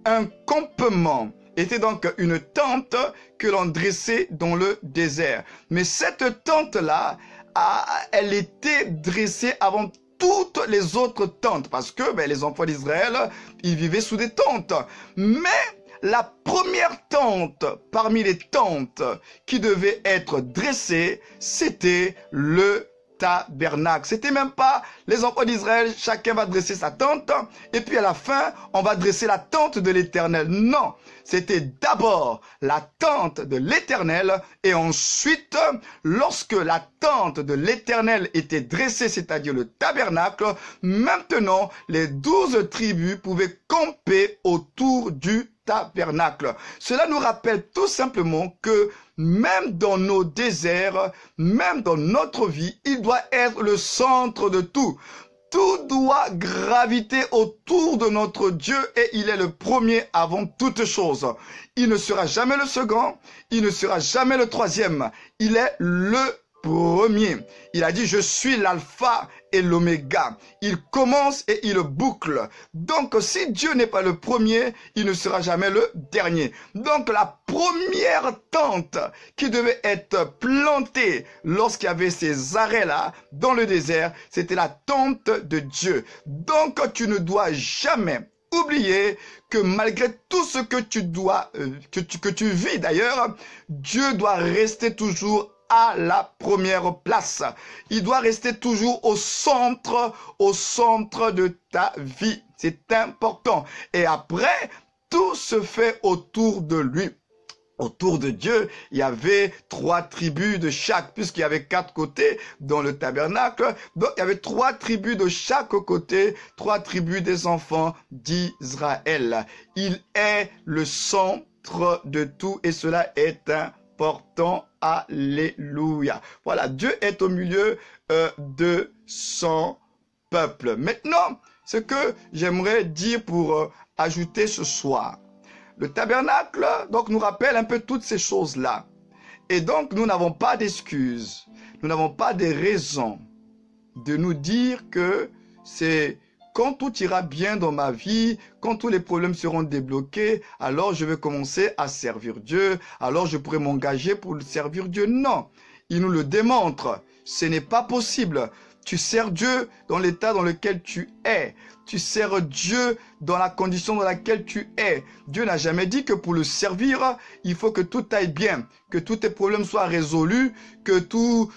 un campement, était donc une tente que l'on dressait dans le désert. Mais cette tente-là, elle était dressée avant toutes les autres tentes, parce que les enfants d'Israël, ils vivaient sous des tentes. Mais la première tente parmi les tentes qui devait être dressée, c'était le tabernacle. C'était même pas les enfants d'Israël, chacun va dresser sa tente et puis à la fin, on va dresser la tente de l'Éternel. Non, c'était d'abord la tente de l'Éternel et ensuite, lorsque la tente de l'Éternel était dressée, c'est-à-dire le tabernacle, maintenant, les 12 tribus pouvaient camper autour du tabernacle. Cela nous rappelle tout simplement que même dans nos déserts, même dans notre vie, il doit être le centre de tout. Tout doit graviter autour de notre Dieu et il est le premier avant toute chose. Il ne sera jamais le second, il ne sera jamais le troisième. Il est le premier. Il a dit, je suis l'alpha et l'oméga. Il commence et il boucle. Donc, si Dieu n'est pas le premier, il ne sera jamais le dernier. Donc, la première tente qui devait être plantée lorsqu'il y avait ces arrêts-là dans le désert, c'était la tente de Dieu. Donc, tu ne dois jamais oublier que malgré tout ce que tu dois, que tu vis d'ailleurs, Dieu doit rester toujours à la première place. Il doit rester toujours au centre de ta vie. C'est important. Et après, tout se fait autour de lui. Autour de Dieu, il y avait 3 tribus de chaque, puisqu'il y avait 4 côtés dans le tabernacle. Donc, il y avait 3 tribus de chaque côté, 3 tribus des enfants d'Israël. Il est le centre de tout et cela est important. Alléluia. Voilà, Dieu est au milieu de son peuple. Maintenant, ce que j'aimerais dire pour ajouter ce soir. Le tabernacle, donc, nous rappelle un peu toutes ces choses-là. Et donc, nous n'avons pas d'excuses. Nous n'avons pas de raisons de nous dire que c'est quand tout ira bien dans ma vie, quand tous les problèmes seront débloqués, alors je vais commencer à servir Dieu, alors je pourrai m'engager pour servir Dieu. Non, il nous le démontre. Ce n'est pas possible. Tu sers Dieu dans l'état dans lequel tu es. Tu sers Dieu dans la condition dans laquelle tu es. Dieu n'a jamais dit que pour le servir, il faut que tout aille bien, que tous tes problèmes soient résolus, que toutes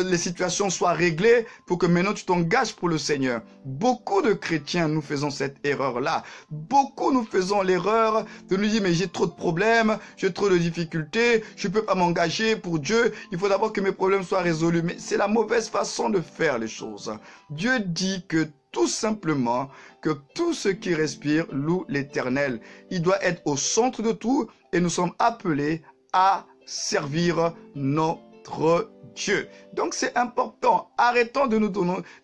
les situations soient réglées pour que maintenant tu t'engages pour le Seigneur. Beaucoup de chrétiens, nous faisons cette erreur-là. Beaucoup nous faisons l'erreur de nous dire, mais j'ai trop de problèmes, j'ai trop de difficultés, je ne peux pas m'engager pour Dieu, il faut d'abord que mes problèmes soient résolus. Mais c'est la mauvaise façon de faire les choses. Dieu dit que tout simplement que tout ce qui respire loue l'Éternel. Il doit être au centre de tout et nous sommes appelés à servir notre Dieu. Donc c'est important. Arrêtons de nous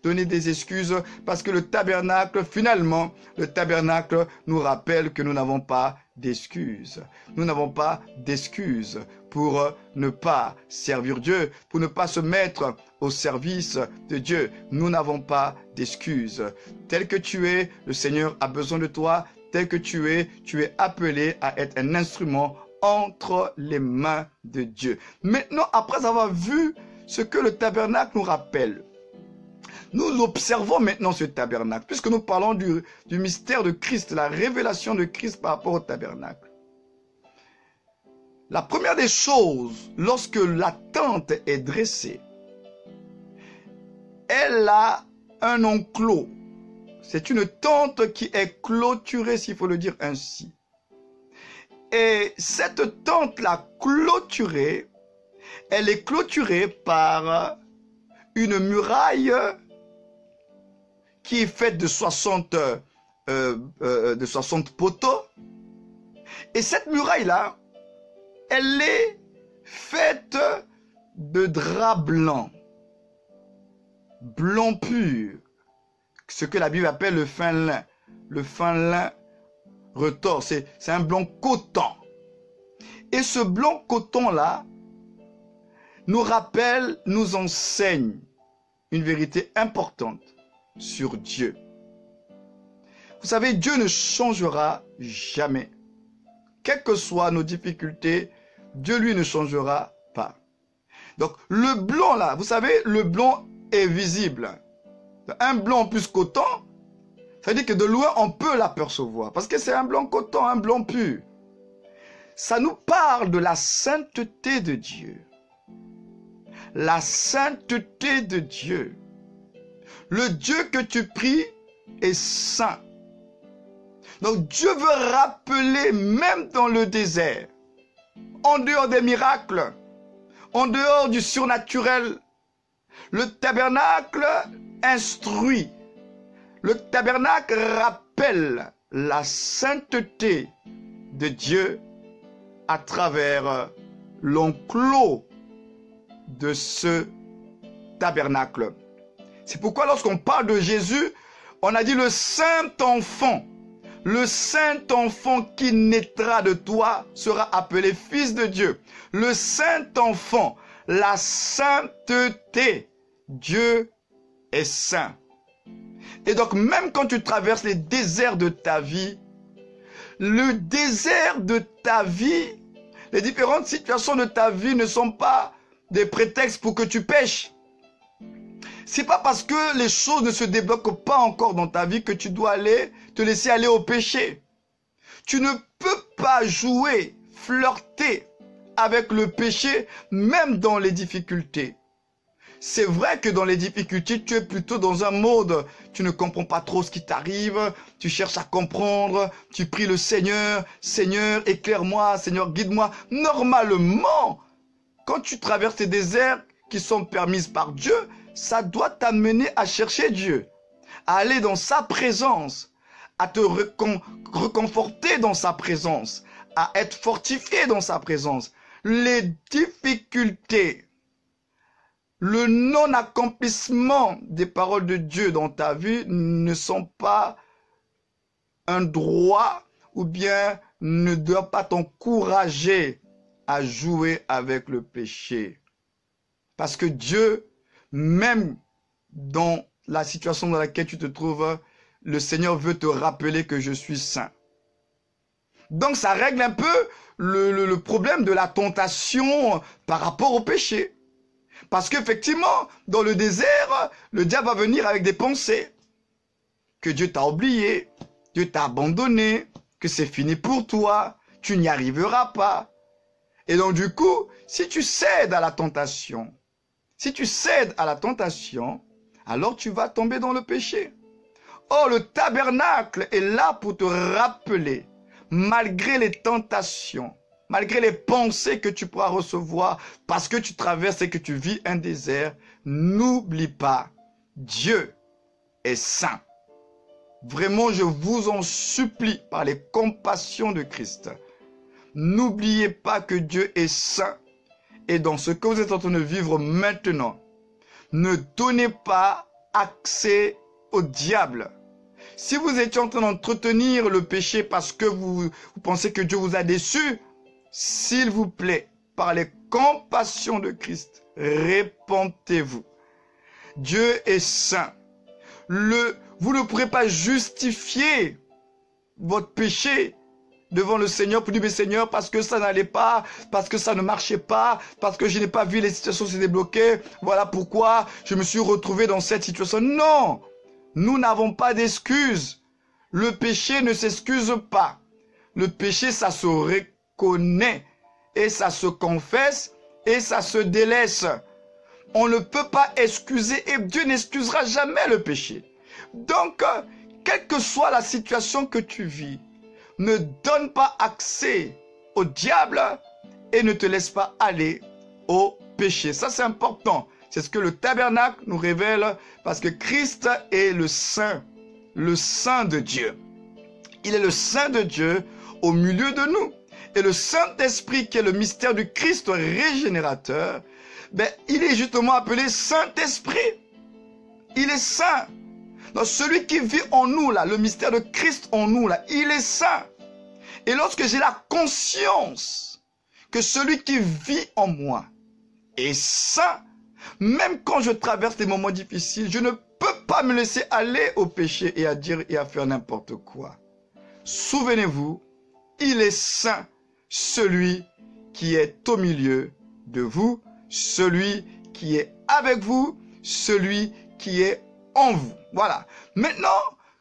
donner des excuses parce que le tabernacle, finalement, le tabernacle nous rappelle que nous n'avons pas d'excuses. Nous n'avons pas d'excuses pour ne pas servir Dieu, pour ne pas se mettre au service de Dieu. Nous n'avons pas d'excuses. Tel que tu es, le Seigneur a besoin de toi. Tel que tu es appelé à être un instrument entre les mains de Dieu. Maintenant, après avoir vu ce que le tabernacle nous rappelle, nous observons maintenant ce tabernacle, puisque nous parlons du mystère de Christ, la révélation de Christ par rapport au tabernacle. La première des choses, lorsque la tente est dressée, elle a un enclos. C'est une tente qui est clôturée, s'il faut le dire ainsi. Et cette tente-là clôturée, elle est clôturée par une muraille qui est faite de 60 poteaux. Et cette muraille-là, elle est faite de drap blanc, blanc pur, ce que la Bible appelle le fin lin retors, c'est un blanc coton. Et ce blanc coton-là nous rappelle, nous enseigne une vérité importante sur Dieu. Vous savez, Dieu ne changera jamais. Quelles que soient nos difficultés, Dieu, lui, ne changera pas. Donc, le blanc, là, vous savez, le blanc est visible. Un blanc plus coton, ça veut dire que de loin, on peut l'apercevoir. Parce que c'est un blanc coton, un blanc pur. Ça nous parle de la sainteté de Dieu. La sainteté de Dieu. Le Dieu que tu pries est saint. Donc Dieu veut rappeler, même dans le désert, en dehors des miracles, en dehors du surnaturel, le tabernacle instruit. Le tabernacle rappelle la sainteté de Dieu à travers l'enclos de ce tabernacle. C'est pourquoi lorsqu'on parle de Jésus, on a dit le saint enfant. Le saint enfant qui naîtra de toi sera appelé fils de Dieu. Le saint enfant, la sainteté. Dieu est saint. Et donc, même quand tu traverses les déserts de ta vie, le désert de ta vie, les différentes situations de ta vie ne sont pas des prétextes pour que tu pêches. C'est pas parce que les choses ne se débloquent pas encore dans ta vie que tu dois te laisser aller au péché. Tu ne peux pas jouer, flirter avec le péché, même dans les difficultés. C'est vrai que dans les difficultés, tu es plutôt dans un mode, tu ne comprends pas trop ce qui t'arrive, tu cherches à comprendre, tu pries le Seigneur, Seigneur, éclaire-moi, Seigneur, guide-moi. Normalement, quand tu traverses ces déserts qui sont permises par Dieu, ça doit t'amener à chercher Dieu, à aller dans sa présence, à te reconforter dans sa présence, à être fortifié dans sa présence. Les difficultés, le non-accomplissement des paroles de Dieu dans ta vie ne sont pas un droit ou bien ne doivent pas t'encourager à jouer avec le péché. Parce que Dieu, même dans la situation dans laquelle tu te trouves, le Seigneur veut te rappeler que je suis saint. Donc ça règle un peu le problème de la tentation par rapport au péché. Parce qu'effectivement, dans le désert, le diable va venir avec des pensées. Que Dieu t'a oublié, Dieu t'a abandonné, que c'est fini pour toi, tu n'y arriveras pas. Et donc du coup, si tu cèdes à la tentation, alors tu vas tomber dans le péché. Or, le tabernacle est là pour te rappeler, malgré les tentations, malgré les pensées que tu pourras recevoir, parce que tu traverses et que tu vis un désert, n'oublie pas, Dieu est saint. Vraiment, je vous en supplie, par les compassions de Christ, n'oubliez pas que Dieu est saint. Et dans ce que vous êtes en train de vivre maintenant, ne donnez pas accès au diable. Si vous étiez en train d'entretenir le péché parce que vous pensez que Dieu vous a déçu, s'il vous plaît, par les compassions de Christ, répentez-vous. Dieu est saint. Vous ne pourrez pas justifier votre péché devant le Seigneur pour dire, mais Seigneur, parce que ça n'allait pas, parce que ça ne marchait pas, parce que je n'ai pas vu les situations se débloquer, voilà pourquoi je me suis retrouvé dans cette situation. Non, nous n'avons pas d'excuses. Le péché ne s'excuse pas. Le péché, ça se reconnaît et ça se confesse et ça se délaisse. On ne peut pas excuser et Dieu n'excusera jamais le péché. Donc, quelle que soit la situation que tu vis, ne donne pas accès au diable et ne te laisse pas aller au péché. Ça, c'est important. C'est ce que le tabernacle nous révèle parce que Christ est le saint de Dieu. Il est le saint de Dieu au milieu de nous. Et le Saint-Esprit, qui est le mystère du Christ régénérateur, il est justement appelé Saint-Esprit. Il est saint. Donc celui qui vit en nous, là, le mystère de Christ en nous, là, il est saint. Et lorsque j'ai la conscience que celui qui vit en moi est saint, même quand je traverse des moments difficiles, je ne peux pas me laisser aller au péché et à dire et à faire n'importe quoi. Souvenez-vous, il est saint, celui qui est au milieu de vous, celui qui est avec vous, celui qui est en vous. Voilà. Maintenant,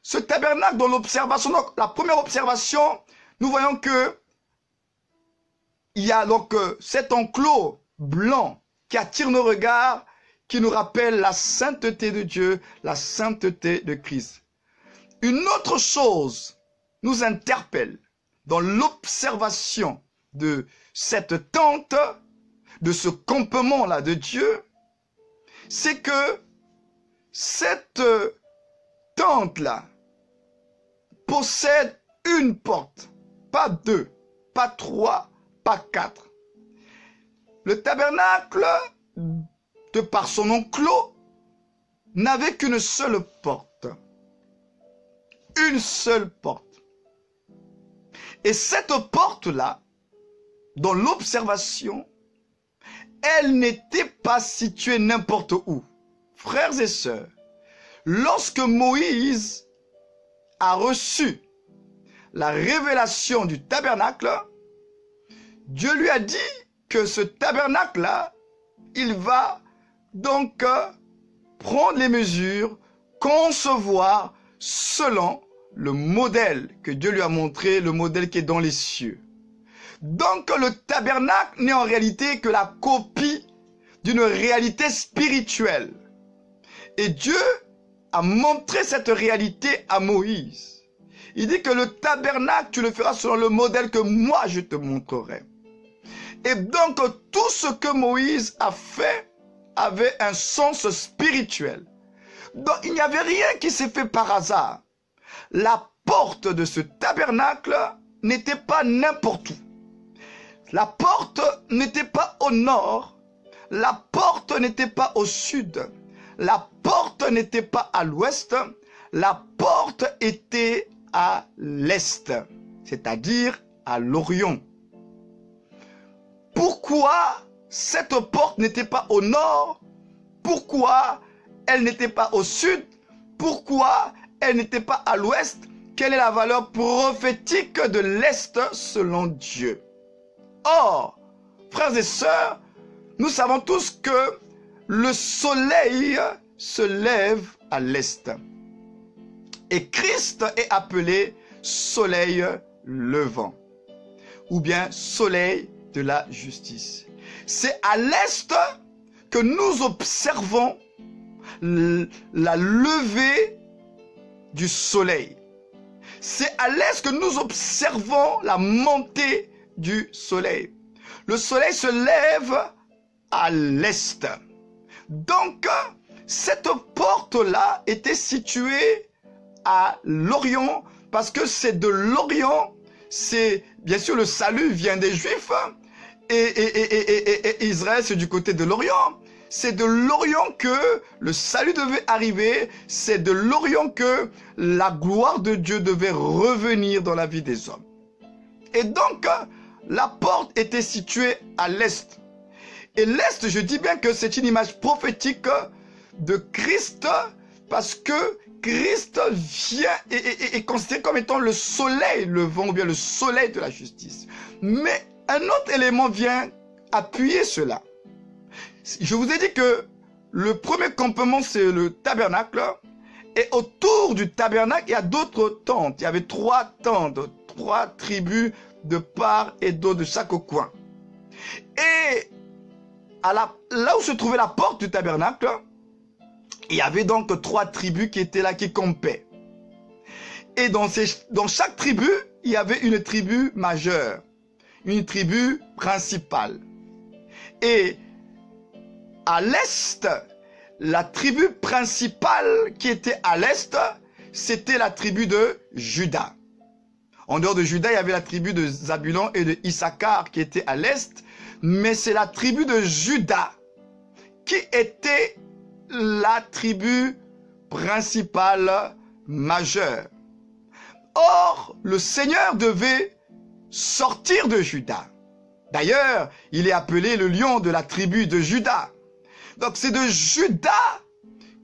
ce tabernacle dans l'observation, donc la première observation, nous voyons que il y a donc cet enclos blanc qui attire nos regards, qui nous rappelle la sainteté de Dieu, la sainteté de Christ. Une autre chose nous interpelle dans l'observation de cette tente, de ce campement-là de Dieu, c'est que cette tente-là possède une porte, pas deux, pas trois, pas quatre. Le tabernacle, de par son enclos, n'avait qu'une seule porte. Une seule porte. Et cette porte-là, dans l'observation, elle n'était pas située n'importe où. Frères et sœurs, lorsque Moïse a reçu la révélation du tabernacle, Dieu lui a dit que ce tabernacle-là, il va donc prendre les mesures, concevoir selon le modèle que Dieu lui a montré, le modèle qui est dans les cieux. Donc le tabernacle n'est en réalité que la copie d'une réalité spirituelle. Et Dieu a montré cette réalité à Moïse. Il dit que le tabernacle, tu le feras selon le modèle que moi je te montrerai. Et donc tout ce que Moïse a fait avait un sens spirituel. Donc il n'y avait rien qui s'est fait par hasard. La porte de ce tabernacle n'était pas n'importe où. La porte n'était pas au nord. La porte n'était pas au sud. La porte n'était pas à l'ouest. La porte était à l'est, c'est-à-dire à l'Orient. Pourquoi cette porte n'était pas au nord? Pourquoi elle n'était pas au sud? Pourquoi elle n'était pas à l'ouest? Quelle est la valeur prophétique de l'est selon Dieu? Or, frères et sœurs, nous savons tous que le soleil se lève à l'est. Et Christ est appelé soleil levant, ou bien soleil de la justice. C'est à l'est que nous observons la levée du soleil. C'est à l'est que nous observons la montée du soleil. Le soleil se lève à l'est. Donc, cette porte-là était située à l'Orient, parce que c'est de l'Orient, c'est bien sûr le salut vient des Juifs, et Israël c'est du côté de l'Orient. C'est de l'Orient que le salut devait arriver, c'est de l'Orient que la gloire de Dieu devait revenir dans la vie des hommes. Et donc, la porte était située à l'est. Et l'est, je dis bien que c'est une image prophétique de Christ, parce que Christ vient et est considéré comme étant le soleil levant, ou bien le soleil de la justice. Mais un autre élément vient appuyer cela. Je vous ai dit que le premier campement, c'est le tabernacle. Et autour du tabernacle, il y a d'autres tentes. Il y avait 3 tentes, 3 tribus de part et d'autre de chaque coin. Et là où se trouvait la porte du tabernacle, il y avait donc 3 tribus qui étaient là, qui campaient. Et dans chaque tribu, il y avait une tribu majeure, une tribu principale. Et à l'est, la tribu principale qui était à l'est, c'était la tribu de Juda. En dehors de Juda, il y avait la tribu de Zabulon et de Issachar qui était à l'est, mais c'est la tribu de Juda qui était la tribu principale majeure. Or, le Seigneur devait sortir de Juda. D'ailleurs, il est appelé le lion de la tribu de Juda. Donc c'est de Juda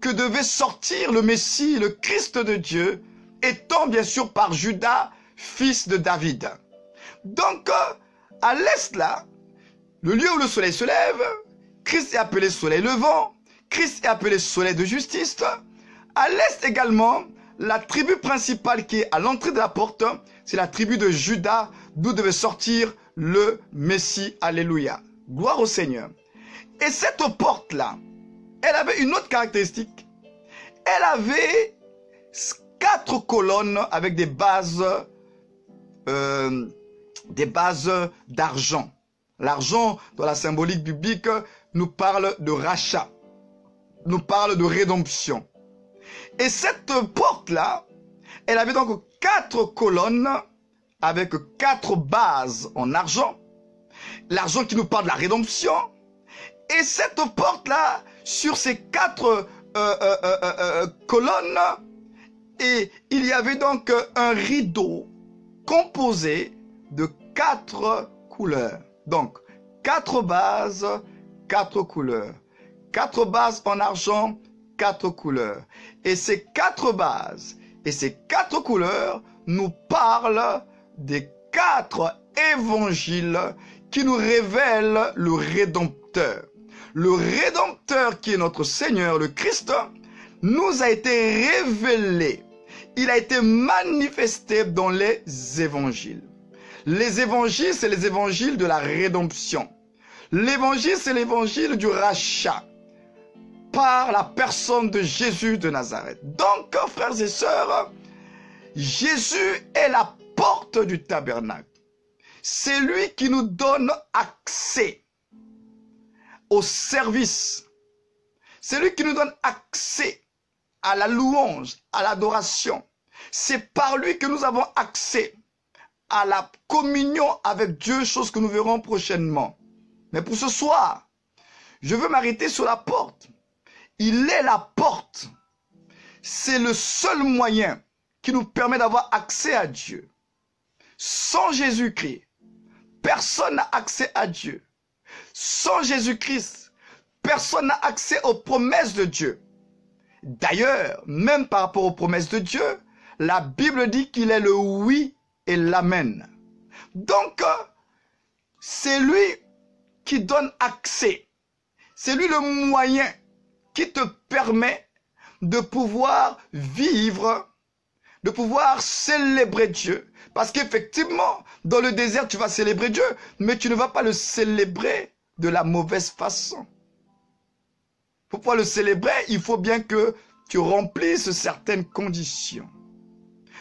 que devait sortir le Messie, le Christ de Dieu, étant bien sûr par Juda, fils de David. Donc, à l'est là, le lieu où le soleil se lève, Christ est appelé soleil levant, Christ est appelé soleil de justice. À l'est également, la tribu principale qui est à l'entrée de la porte, c'est la tribu de Juda, d'où devait sortir le Messie. Alléluia. Gloire au Seigneur. Et cette porte-là, elle avait une autre caractéristique. Elle avait 4 colonnes avec des bases d'argent. L'argent, dans la symbolique biblique, nous parle de rachat, nous parle de rédemption. Et cette porte-là, elle avait donc 4 colonnes avec 4 bases en argent. L'argent qui nous parle de la rédemption. Et cette porte-là, sur ces 4 colonnes, et il y avait donc un rideau composé de 4 couleurs. Donc, 4 bases, 4 couleurs. 4 bases en argent, 4 couleurs. Et ces 4 bases et ces 4 couleurs nous parlent des 4 évangiles qui nous révèlent le Rédempteur. Le Rédempteur qui est notre Seigneur, le Christ, nous a été révélé. Il a été manifesté dans les évangiles. Les évangiles, c'est les évangiles de la rédemption. L'évangile, c'est l'évangile du rachat par la personne de Jésus de Nazareth. Donc, frères et sœurs, Jésus est la porte du tabernacle. C'est lui qui nous donne accès au service. C'est lui qui nous donne accès à la louange, à l'adoration. C'est par lui que nous avons accès à la communion avec Dieu, chose que nous verrons prochainement. Mais pour ce soir, je veux m'arrêter sur la porte. Il est la porte. C'est le seul moyen qui nous permet d'avoir accès à Dieu. Sans Jésus-Christ, personne n'a accès à Dieu. Sans Jésus-Christ, personne n'a accès aux promesses de Dieu. D'ailleurs, même par rapport aux promesses de Dieu, la Bible dit qu'il est le oui et l'amen. Donc, c'est lui qui donne accès. C'est lui le moyen qui te permet de pouvoir vivre, de pouvoir célébrer Dieu. Parce qu'effectivement, dans le désert, tu vas célébrer Dieu, mais tu ne vas pas le célébrer de la mauvaise façon. Pour pouvoir le célébrer, il faut bien que tu remplisses certaines conditions.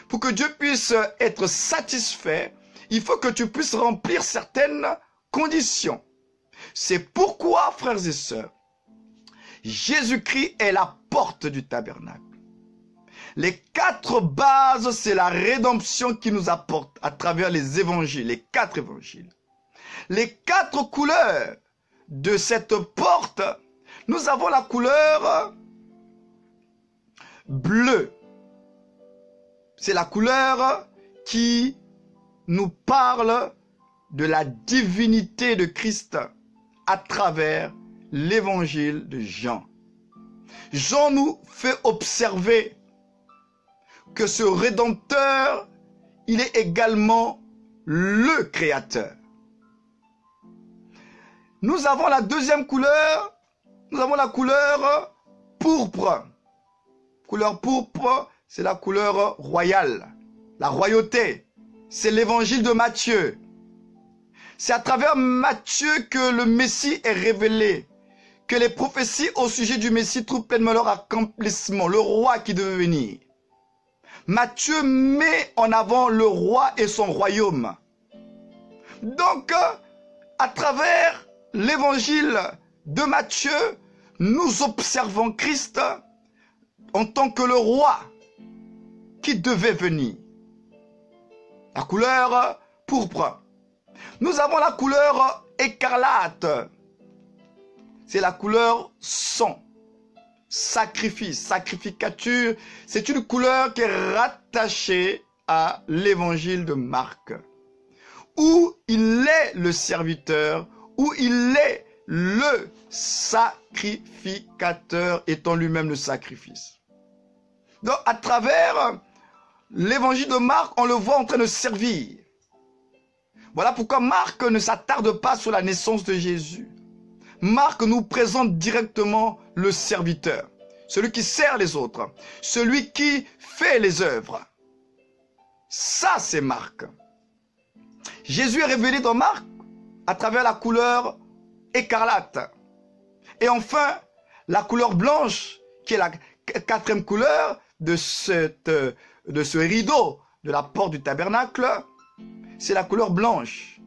Pour que Dieu puisse être satisfait, il faut que tu puisses remplir certaines conditions. C'est pourquoi, frères et sœurs, Jésus-Christ est la porte du tabernacle. Les 4 bases, c'est la rédemption qui nous apporte à travers les évangiles, les 4 évangiles. Les 4 couleurs de cette porte, nous avons la couleur bleue. C'est la couleur qui nous parle de la divinité de Christ à travers l'évangile de Jean. Jean nous fait observer que ce Rédempteur, il est également le Créateur. Nous avons la deuxième couleur, nous avons la couleur pourpre. Couleur pourpre, c'est la couleur royale, la royauté. C'est l'évangile de Matthieu. C'est à travers Matthieu que le Messie est révélé, que les prophéties au sujet du Messie trouvent pleinement leur accomplissement, le roi qui devait venir. Matthieu met en avant le roi et son royaume. Donc, à travers l'évangile de Matthieu, nous observons Christ en tant que le roi qui devait venir. La couleur pourpre. Nous avons la couleur écarlate. C'est la couleur sang. Sacrifice, sacrificature, c'est une couleur qui est rattachée à l'évangile de Marc, où il est le serviteur, où il est le sacrificateur, étant lui-même le sacrifice. Donc, à travers l'évangile de Marc, on le voit en train de servir. Voilà pourquoi Marc ne s'attarde pas sur la naissance de Jésus. Marc nous présente directement le serviteur, celui qui sert les autres, celui qui fait les œuvres. Ça, c'est Marc. Jésus est révélé dans Marc à travers la couleur écarlate. Et enfin, la couleur blanche, qui est la 4e couleur de ce rideau de la porte du tabernacle, c'est la couleur blanche.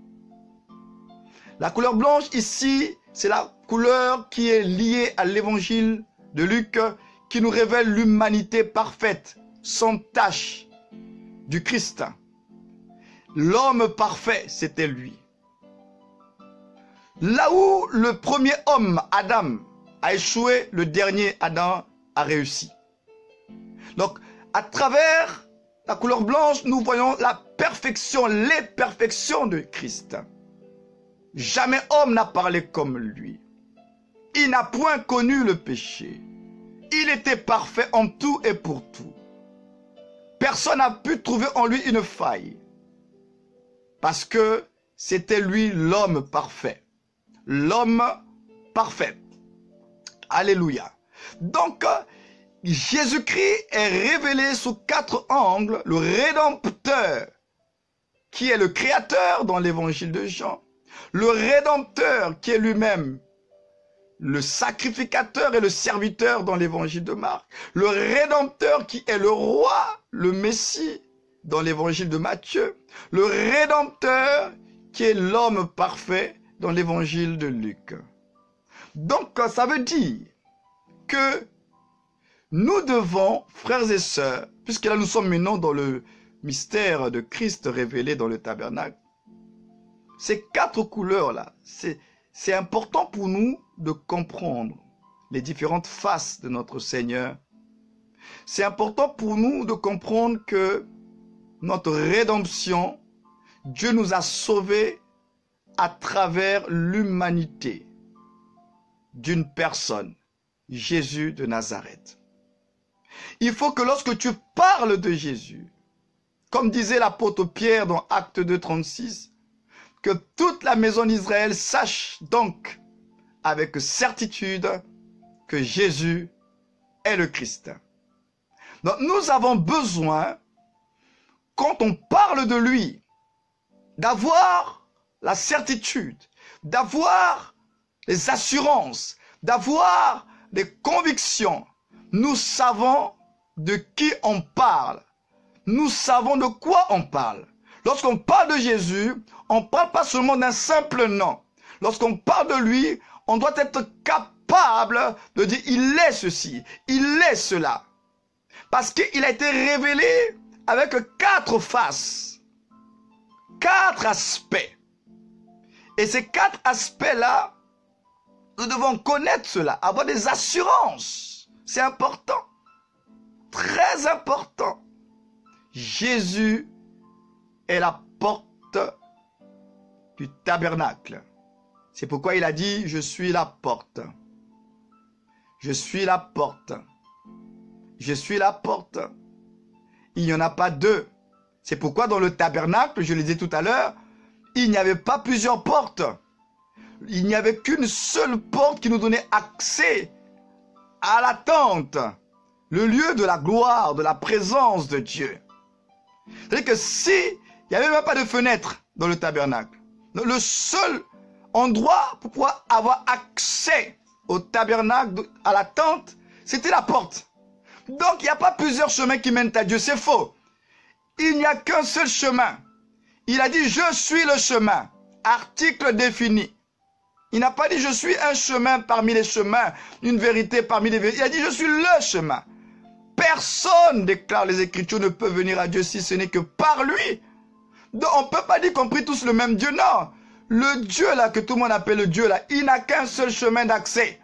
La couleur blanche ici, c'est la couleur qui est liée à l'évangile de Luc, qui nous révèle l'humanité parfaite, sans tache, du Christ. L'homme parfait, c'était lui. Là où le premier homme, Adam, a échoué, le dernier Adam a réussi. Donc, à travers la couleur blanche, nous voyons la perfection, les perfections de Christ. Jamais homme n'a parlé comme lui. Il n'a point connu le péché. Il était parfait en tout et pour tout. Personne n'a pu trouver en lui une faille. Parce que c'était lui l'homme parfait. L'homme parfait. Alléluia. Donc, Jésus-Christ est révélé sous 4 angles, le Rédempteur, qui est le Créateur dans l'évangile de Jean, le Rédempteur qui est lui-même le sacrificateur et le serviteur dans l'évangile de Marc, le Rédempteur qui est le roi, le Messie dans l'évangile de Matthieu, le Rédempteur qui est l'homme parfait dans l'évangile de Luc. Donc, ça veut dire que nous devons, frères et sœurs, puisque là nous sommes maintenant dans le mystère de Christ révélé dans le tabernacle, ces 4 couleurs-là, c'est important pour nous de comprendre les différentes faces de notre Seigneur. C'est important pour nous de comprendre que notre rédemption, Dieu nous a sauvés à travers l'humanité d'une personne, Jésus de Nazareth. Il faut que lorsque tu parles de Jésus, comme disait l'apôtre Pierre dans Actes 2, 36, que toute la maison d'Israël sache donc avec certitude que Jésus est le Christ. Donc nous avons besoin, quand on parle de lui, d'avoir la certitude, d'avoir les assurances, d'avoir des convictions. Nous savons de qui on parle. Nous savons de quoi on parle. Lorsqu'on parle de Jésus, on ne parle pas seulement d'un simple nom. Lorsqu'on parle de lui, on doit être capable de dire il est ceci, il est cela. Parce qu'il a été révélé avec 4 faces, 4 aspects. Et ces 4 aspects-là, nous devons connaître cela, avoir des assurances. C'est important, très important. Jésus est la porte du tabernacle. C'est pourquoi il a dit, je suis la porte. Je suis la porte. Je suis la porte. Il n'y en a pas 2. C'est pourquoi dans le tabernacle, je le disais tout à l'heure, il n'y avait pas plusieurs portes. Il n'y avait qu'une seule porte qui nous donnait accès à la tente, le lieu de la gloire, de la présence de Dieu. C'est-à-dire que si il n'y avait même pas de fenêtre dans le tabernacle, le seul endroit pour pouvoir avoir accès au tabernacle, à la tente, c'était la porte. Donc il n'y a pas plusieurs chemins qui mènent à Dieu, c'est faux. Il n'y a qu'un seul chemin. Il a dit, je suis le chemin. Article défini. Il n'a pas dit, je suis un chemin parmi les chemins, une vérité parmi les vérités. Il a dit, je suis le chemin. Personne, déclare les Écritures, ne peut venir à Dieu si ce n'est que par lui. Donc, on ne peut pas dire qu'on prie tous le même Dieu, non. Le Dieu là, que tout le monde appelle le Dieu là, il n'a qu'un seul chemin d'accès.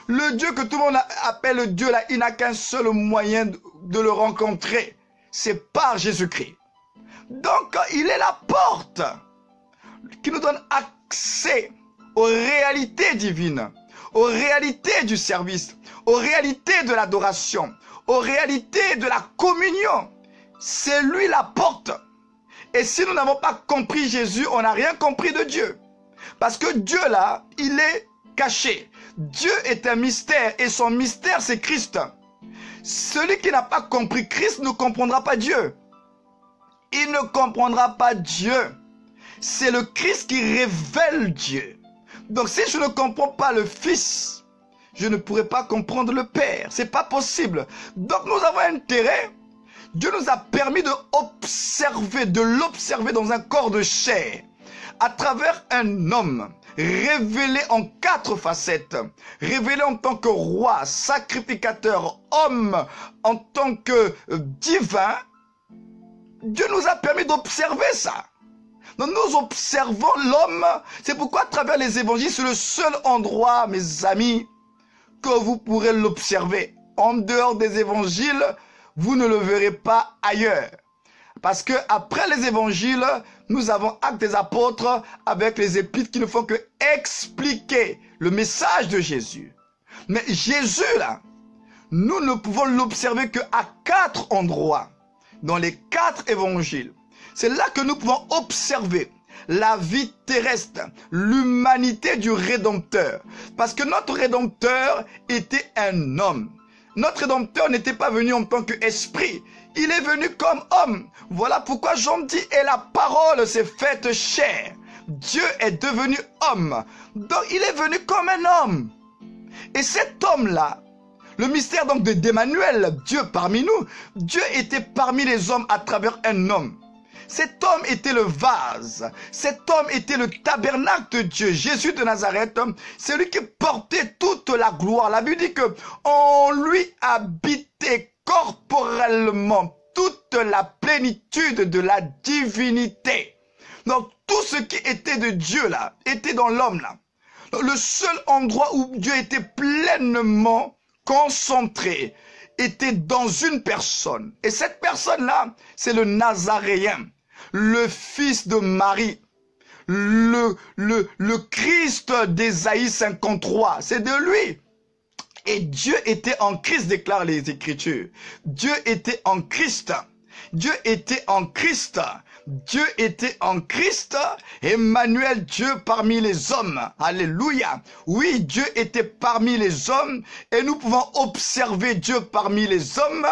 Le Dieu que tout le monde appelle le Dieu là, il n'a qu'un seul moyen de le rencontrer. C'est par Jésus-Christ. Donc, il est la porte qui nous donne accès aux réalités divines, aux réalités du service, aux réalités de l'adoration, aux réalités de la communion. C'est lui la porte. Et si nous n'avons pas compris Jésus, on n'a rien compris de Dieu. Parce que Dieu là, il est caché. Dieu est un mystère et son mystère c'est Christ. Celui qui n'a pas compris Christ ne comprendra pas Dieu. Il ne comprendra pas Dieu. C'est le Christ qui révèle Dieu. Donc si je ne comprends pas le Fils, je ne pourrai pas comprendre le Père. C'est pas possible. Donc nous avons intérêt. Dieu nous a permis de l'observer dans un corps de chair, à travers un homme, révélé en 4 facettes, révélé en tant que roi, sacrificateur, homme, en tant que divin. Dieu nous a permis d'observer ça. Donc nous observons l'homme. C'est pourquoi à travers les évangiles, c'est le seul endroit, mes amis, que vous pourrez l'observer. En dehors des évangiles, vous ne le verrez pas ailleurs. Parce que après les évangiles, nous avons Actes des apôtres avec les épîtres qui ne font que expliquer le message de Jésus. Mais Jésus, là, nous ne pouvons l'observer qu'à 4 endroits, dans les 4 évangiles. C'est là que nous pouvons observer la vie terrestre, l'humanité du Rédempteur. Parce que notre Rédempteur était un homme. Notre Rédempteur n'était pas venu en tant qu'esprit. Il est venu comme homme. Voilà pourquoi Jean dit, et la parole s'est faite chair. Dieu est devenu homme. Donc il est venu comme un homme. Et cet homme-là, le mystère donc d'Emmanuel, Dieu parmi nous, Dieu était parmi les hommes à travers un homme. Cet homme était le vase, cet homme était le tabernacle de Dieu. Jésus de Nazareth, c'est lui qui portait toute la gloire. La Bible dit que en lui habitait corporellement toute la plénitude de la divinité. Donc tout ce qui était de Dieu là, était dans l'homme là. Le seul endroit où Dieu était pleinement concentré était dans une personne. Et cette personne-là, c'est le Nazaréen, le fils de Marie, le Christ d'Ésaïe 53. C'est de lui. Et Dieu était en Christ, déclarent les Écritures. Dieu était en Christ. Dieu était en Christ. Dieu était en Christ, Emmanuel, Dieu parmi les hommes. Alléluia. Oui, Dieu était parmi les hommes et nous pouvons observer Dieu parmi les hommes,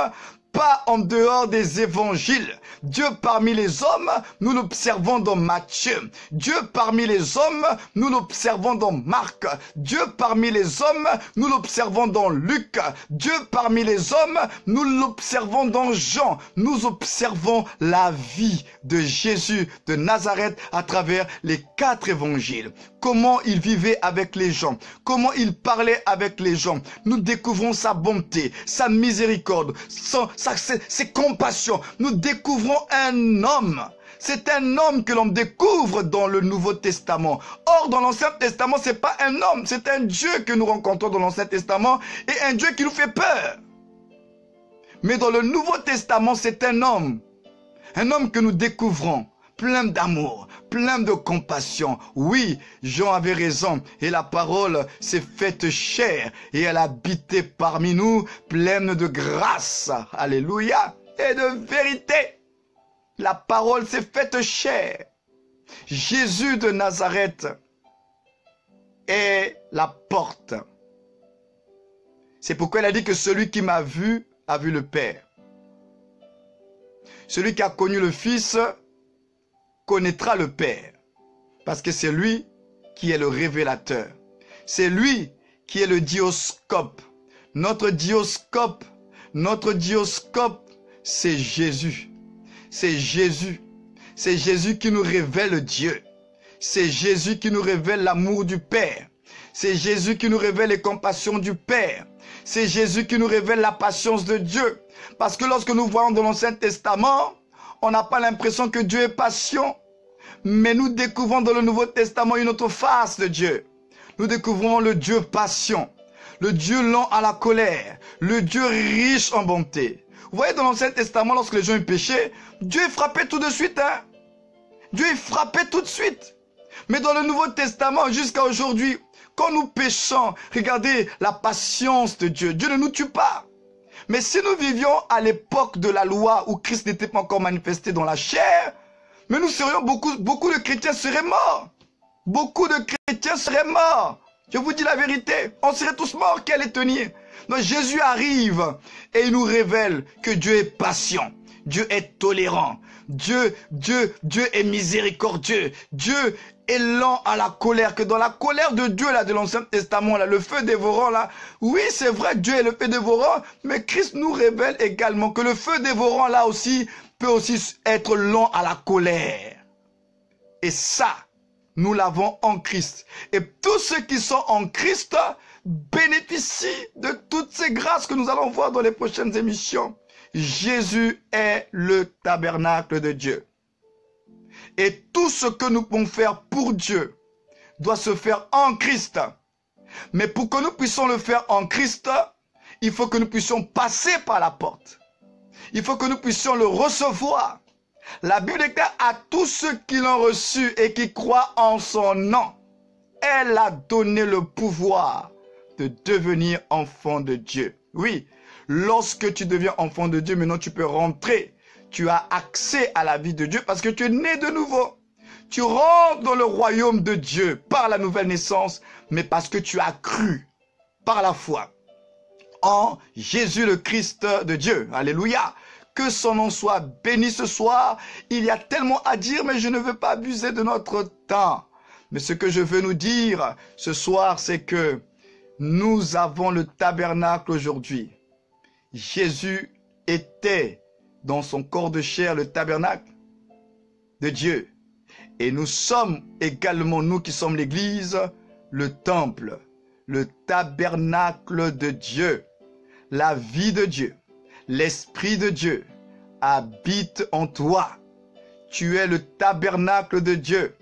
pas en dehors des évangiles. Dieu parmi les hommes, nous l'observons dans Matthieu. Dieu parmi les hommes, nous l'observons dans Marc. Dieu parmi les hommes, nous l'observons dans Luc. Dieu parmi les hommes, nous l'observons dans Jean. Nous observons la vie de Jésus de Nazareth à travers les 4 évangiles. Comment il vivait avec les gens, comment il parlait avec les gens. Nous découvrons sa bonté, sa miséricorde, ses compassions. Nous découvrons un homme. C'est un homme que l'on découvre dans le Nouveau Testament. Or, dans l'Ancien Testament, ce n'est pas un homme, c'est un Dieu que nous rencontrons dans l'Ancien Testament et un Dieu qui nous fait peur. Mais dans le Nouveau Testament, c'est un homme que nous découvrons, plein d'amour, plein de compassion. Oui, Jean avait raison et la parole s'est faite chair et elle habitait parmi nous, pleine de grâce, alléluia, et de vérité. La parole s'est faite chair. Jésus de Nazareth est la porte. C'est pourquoi il a dit que celui qui m'a vu a vu le Père. Celui qui a connu le Fils connaîtra le Père, parce que c'est lui qui est le révélateur. C'est lui qui est le dioscope. Notre dioscope, c'est Jésus. C'est Jésus. C'est Jésus qui nous révèle Dieu. C'est Jésus qui nous révèle l'amour du Père. C'est Jésus qui nous révèle les compassions du Père. C'est Jésus qui nous révèle la patience de Dieu. Parce que lorsque nous voyons dans l'Ancien Testament, on n'a pas l'impression que Dieu est patient. Mais nous découvrons dans le Nouveau Testament une autre face de Dieu. Nous découvrons le Dieu patient, le Dieu lent à la colère, le Dieu riche en bonté. Vous voyez dans l'Ancien Testament, lorsque les gens péchaient, Dieu est frappé tout de suite. Dieu est frappé tout de suite. Mais dans le Nouveau Testament, jusqu'à aujourd'hui, quand nous péchons, regardez la patience de Dieu. Dieu ne nous tue pas. Mais si nous vivions à l'époque de la loi où Christ n'était pas encore manifesté dans la chair, mais nous serions beaucoup de chrétiens seraient morts. Beaucoup de chrétiens seraient morts. Je vous dis la vérité, on serait tous morts, quelle étonnie. Donc Jésus arrive et il nous révèle que Dieu est patient, Dieu est tolérant, Dieu est miséricordieux, Dieu est lent à la colère, que dans la colère de Dieu là de l'Ancien Testament, là, le feu dévorant là, oui c'est vrai Dieu est le feu dévorant, mais Christ nous révèle également que le feu dévorant là aussi peut aussi être lent à la colère. Et ça, nous l'avons en Christ. Et tous ceux qui sont en Christ bénéficient de toutes ces grâces que nous allons voir dans les prochaines émissions. Jésus est le tabernacle de Dieu. Et tout ce que nous pouvons faire pour Dieu doit se faire en Christ. Mais pour que nous puissions le faire en Christ, il faut que nous puissions passer par la porte. Il faut que nous puissions le recevoir. La Bible déclare à tous ceux qui l'ont reçu et qui croient en son nom, elle a donné le pouvoir de devenir enfant de Dieu. Oui, lorsque tu deviens enfant de Dieu, maintenant tu peux rentrer. Tu as accès à la vie de Dieu parce que tu es né de nouveau. Tu rentres dans le royaume de Dieu par la nouvelle naissance, mais parce que tu as cru par la foi en Jésus le Christ de Dieu. Alléluia. Que son nom soit béni ce soir. Il y a tellement à dire, mais je ne veux pas abuser de notre temps. Mais ce que je veux nous dire ce soir, c'est que nous avons le tabernacle aujourd'hui. Jésus était dans son corps de chair le tabernacle de Dieu. Et nous sommes également, nous qui sommes l'Église, le temple, le tabernacle de Dieu. La vie de Dieu, l'Esprit de Dieu habite en toi. Tu es le tabernacle de Dieu.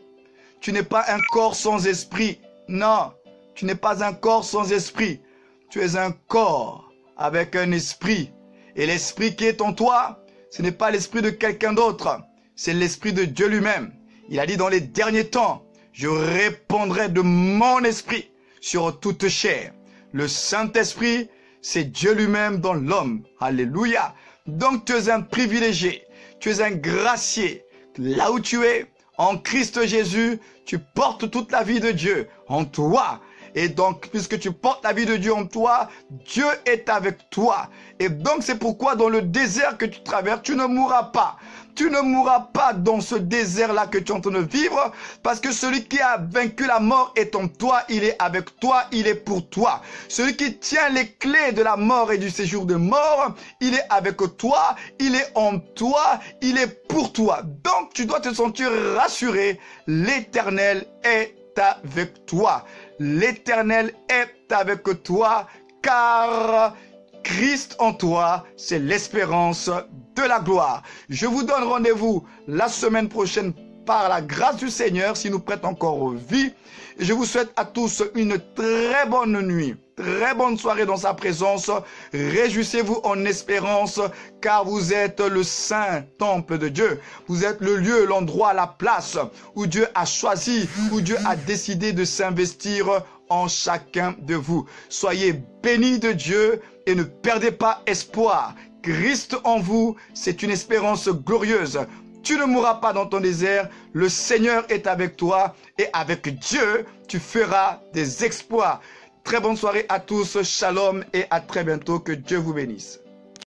Tu n'es pas un corps sans esprit. Non, tu n'es pas un corps sans esprit. Tu es un corps avec un esprit. Et l'esprit qui est en toi, ce n'est pas l'esprit de quelqu'un d'autre. C'est l'esprit de Dieu lui-même. Il a dit dans les derniers temps, je répandrai de mon esprit sur toute chair. Le Saint-Esprit, c'est Dieu lui-même dans l'homme. Alléluia. Donc tu es un privilégié. Tu es un gracié. Là où tu es, en Christ Jésus, tu portes toute la vie de Dieu en toi. Et donc, puisque tu portes la vie de Dieu en toi, Dieu est avec toi. Et donc, c'est pourquoi dans le désert que tu traverses, tu ne mourras pas. Tu ne mourras pas dans ce désert-là que tu es en train de vivre, parce que celui qui a vaincu la mort est en toi, il est avec toi, il est pour toi. Celui qui tient les clés de la mort et du séjour de mort, il est avec toi, il est en toi, il est pour toi. Donc, tu dois te sentir rassuré, l'Éternel est avec toi. L'Éternel est avec toi, car Christ en toi, c'est l'espérance de la gloire. Je vous donne rendez-vous la semaine prochaine par la grâce du Seigneur, s'il nous prête encore vie. Et je vous souhaite à tous une très bonne nuit, très bonne soirée dans sa présence. Réjouissez-vous en espérance, car vous êtes le saint temple de Dieu. Vous êtes le lieu, l'endroit, la place où Dieu a choisi, où Dieu a décidé de s'investir en chacun de vous. Soyez bénis de Dieu et ne perdez pas espoir. Christ en vous, c'est une espérance glorieuse. Tu ne mourras pas dans ton désert, le Seigneur est avec toi et avec Dieu, tu feras des exploits. Très bonne soirée à tous, shalom et à très bientôt, que Dieu vous bénisse.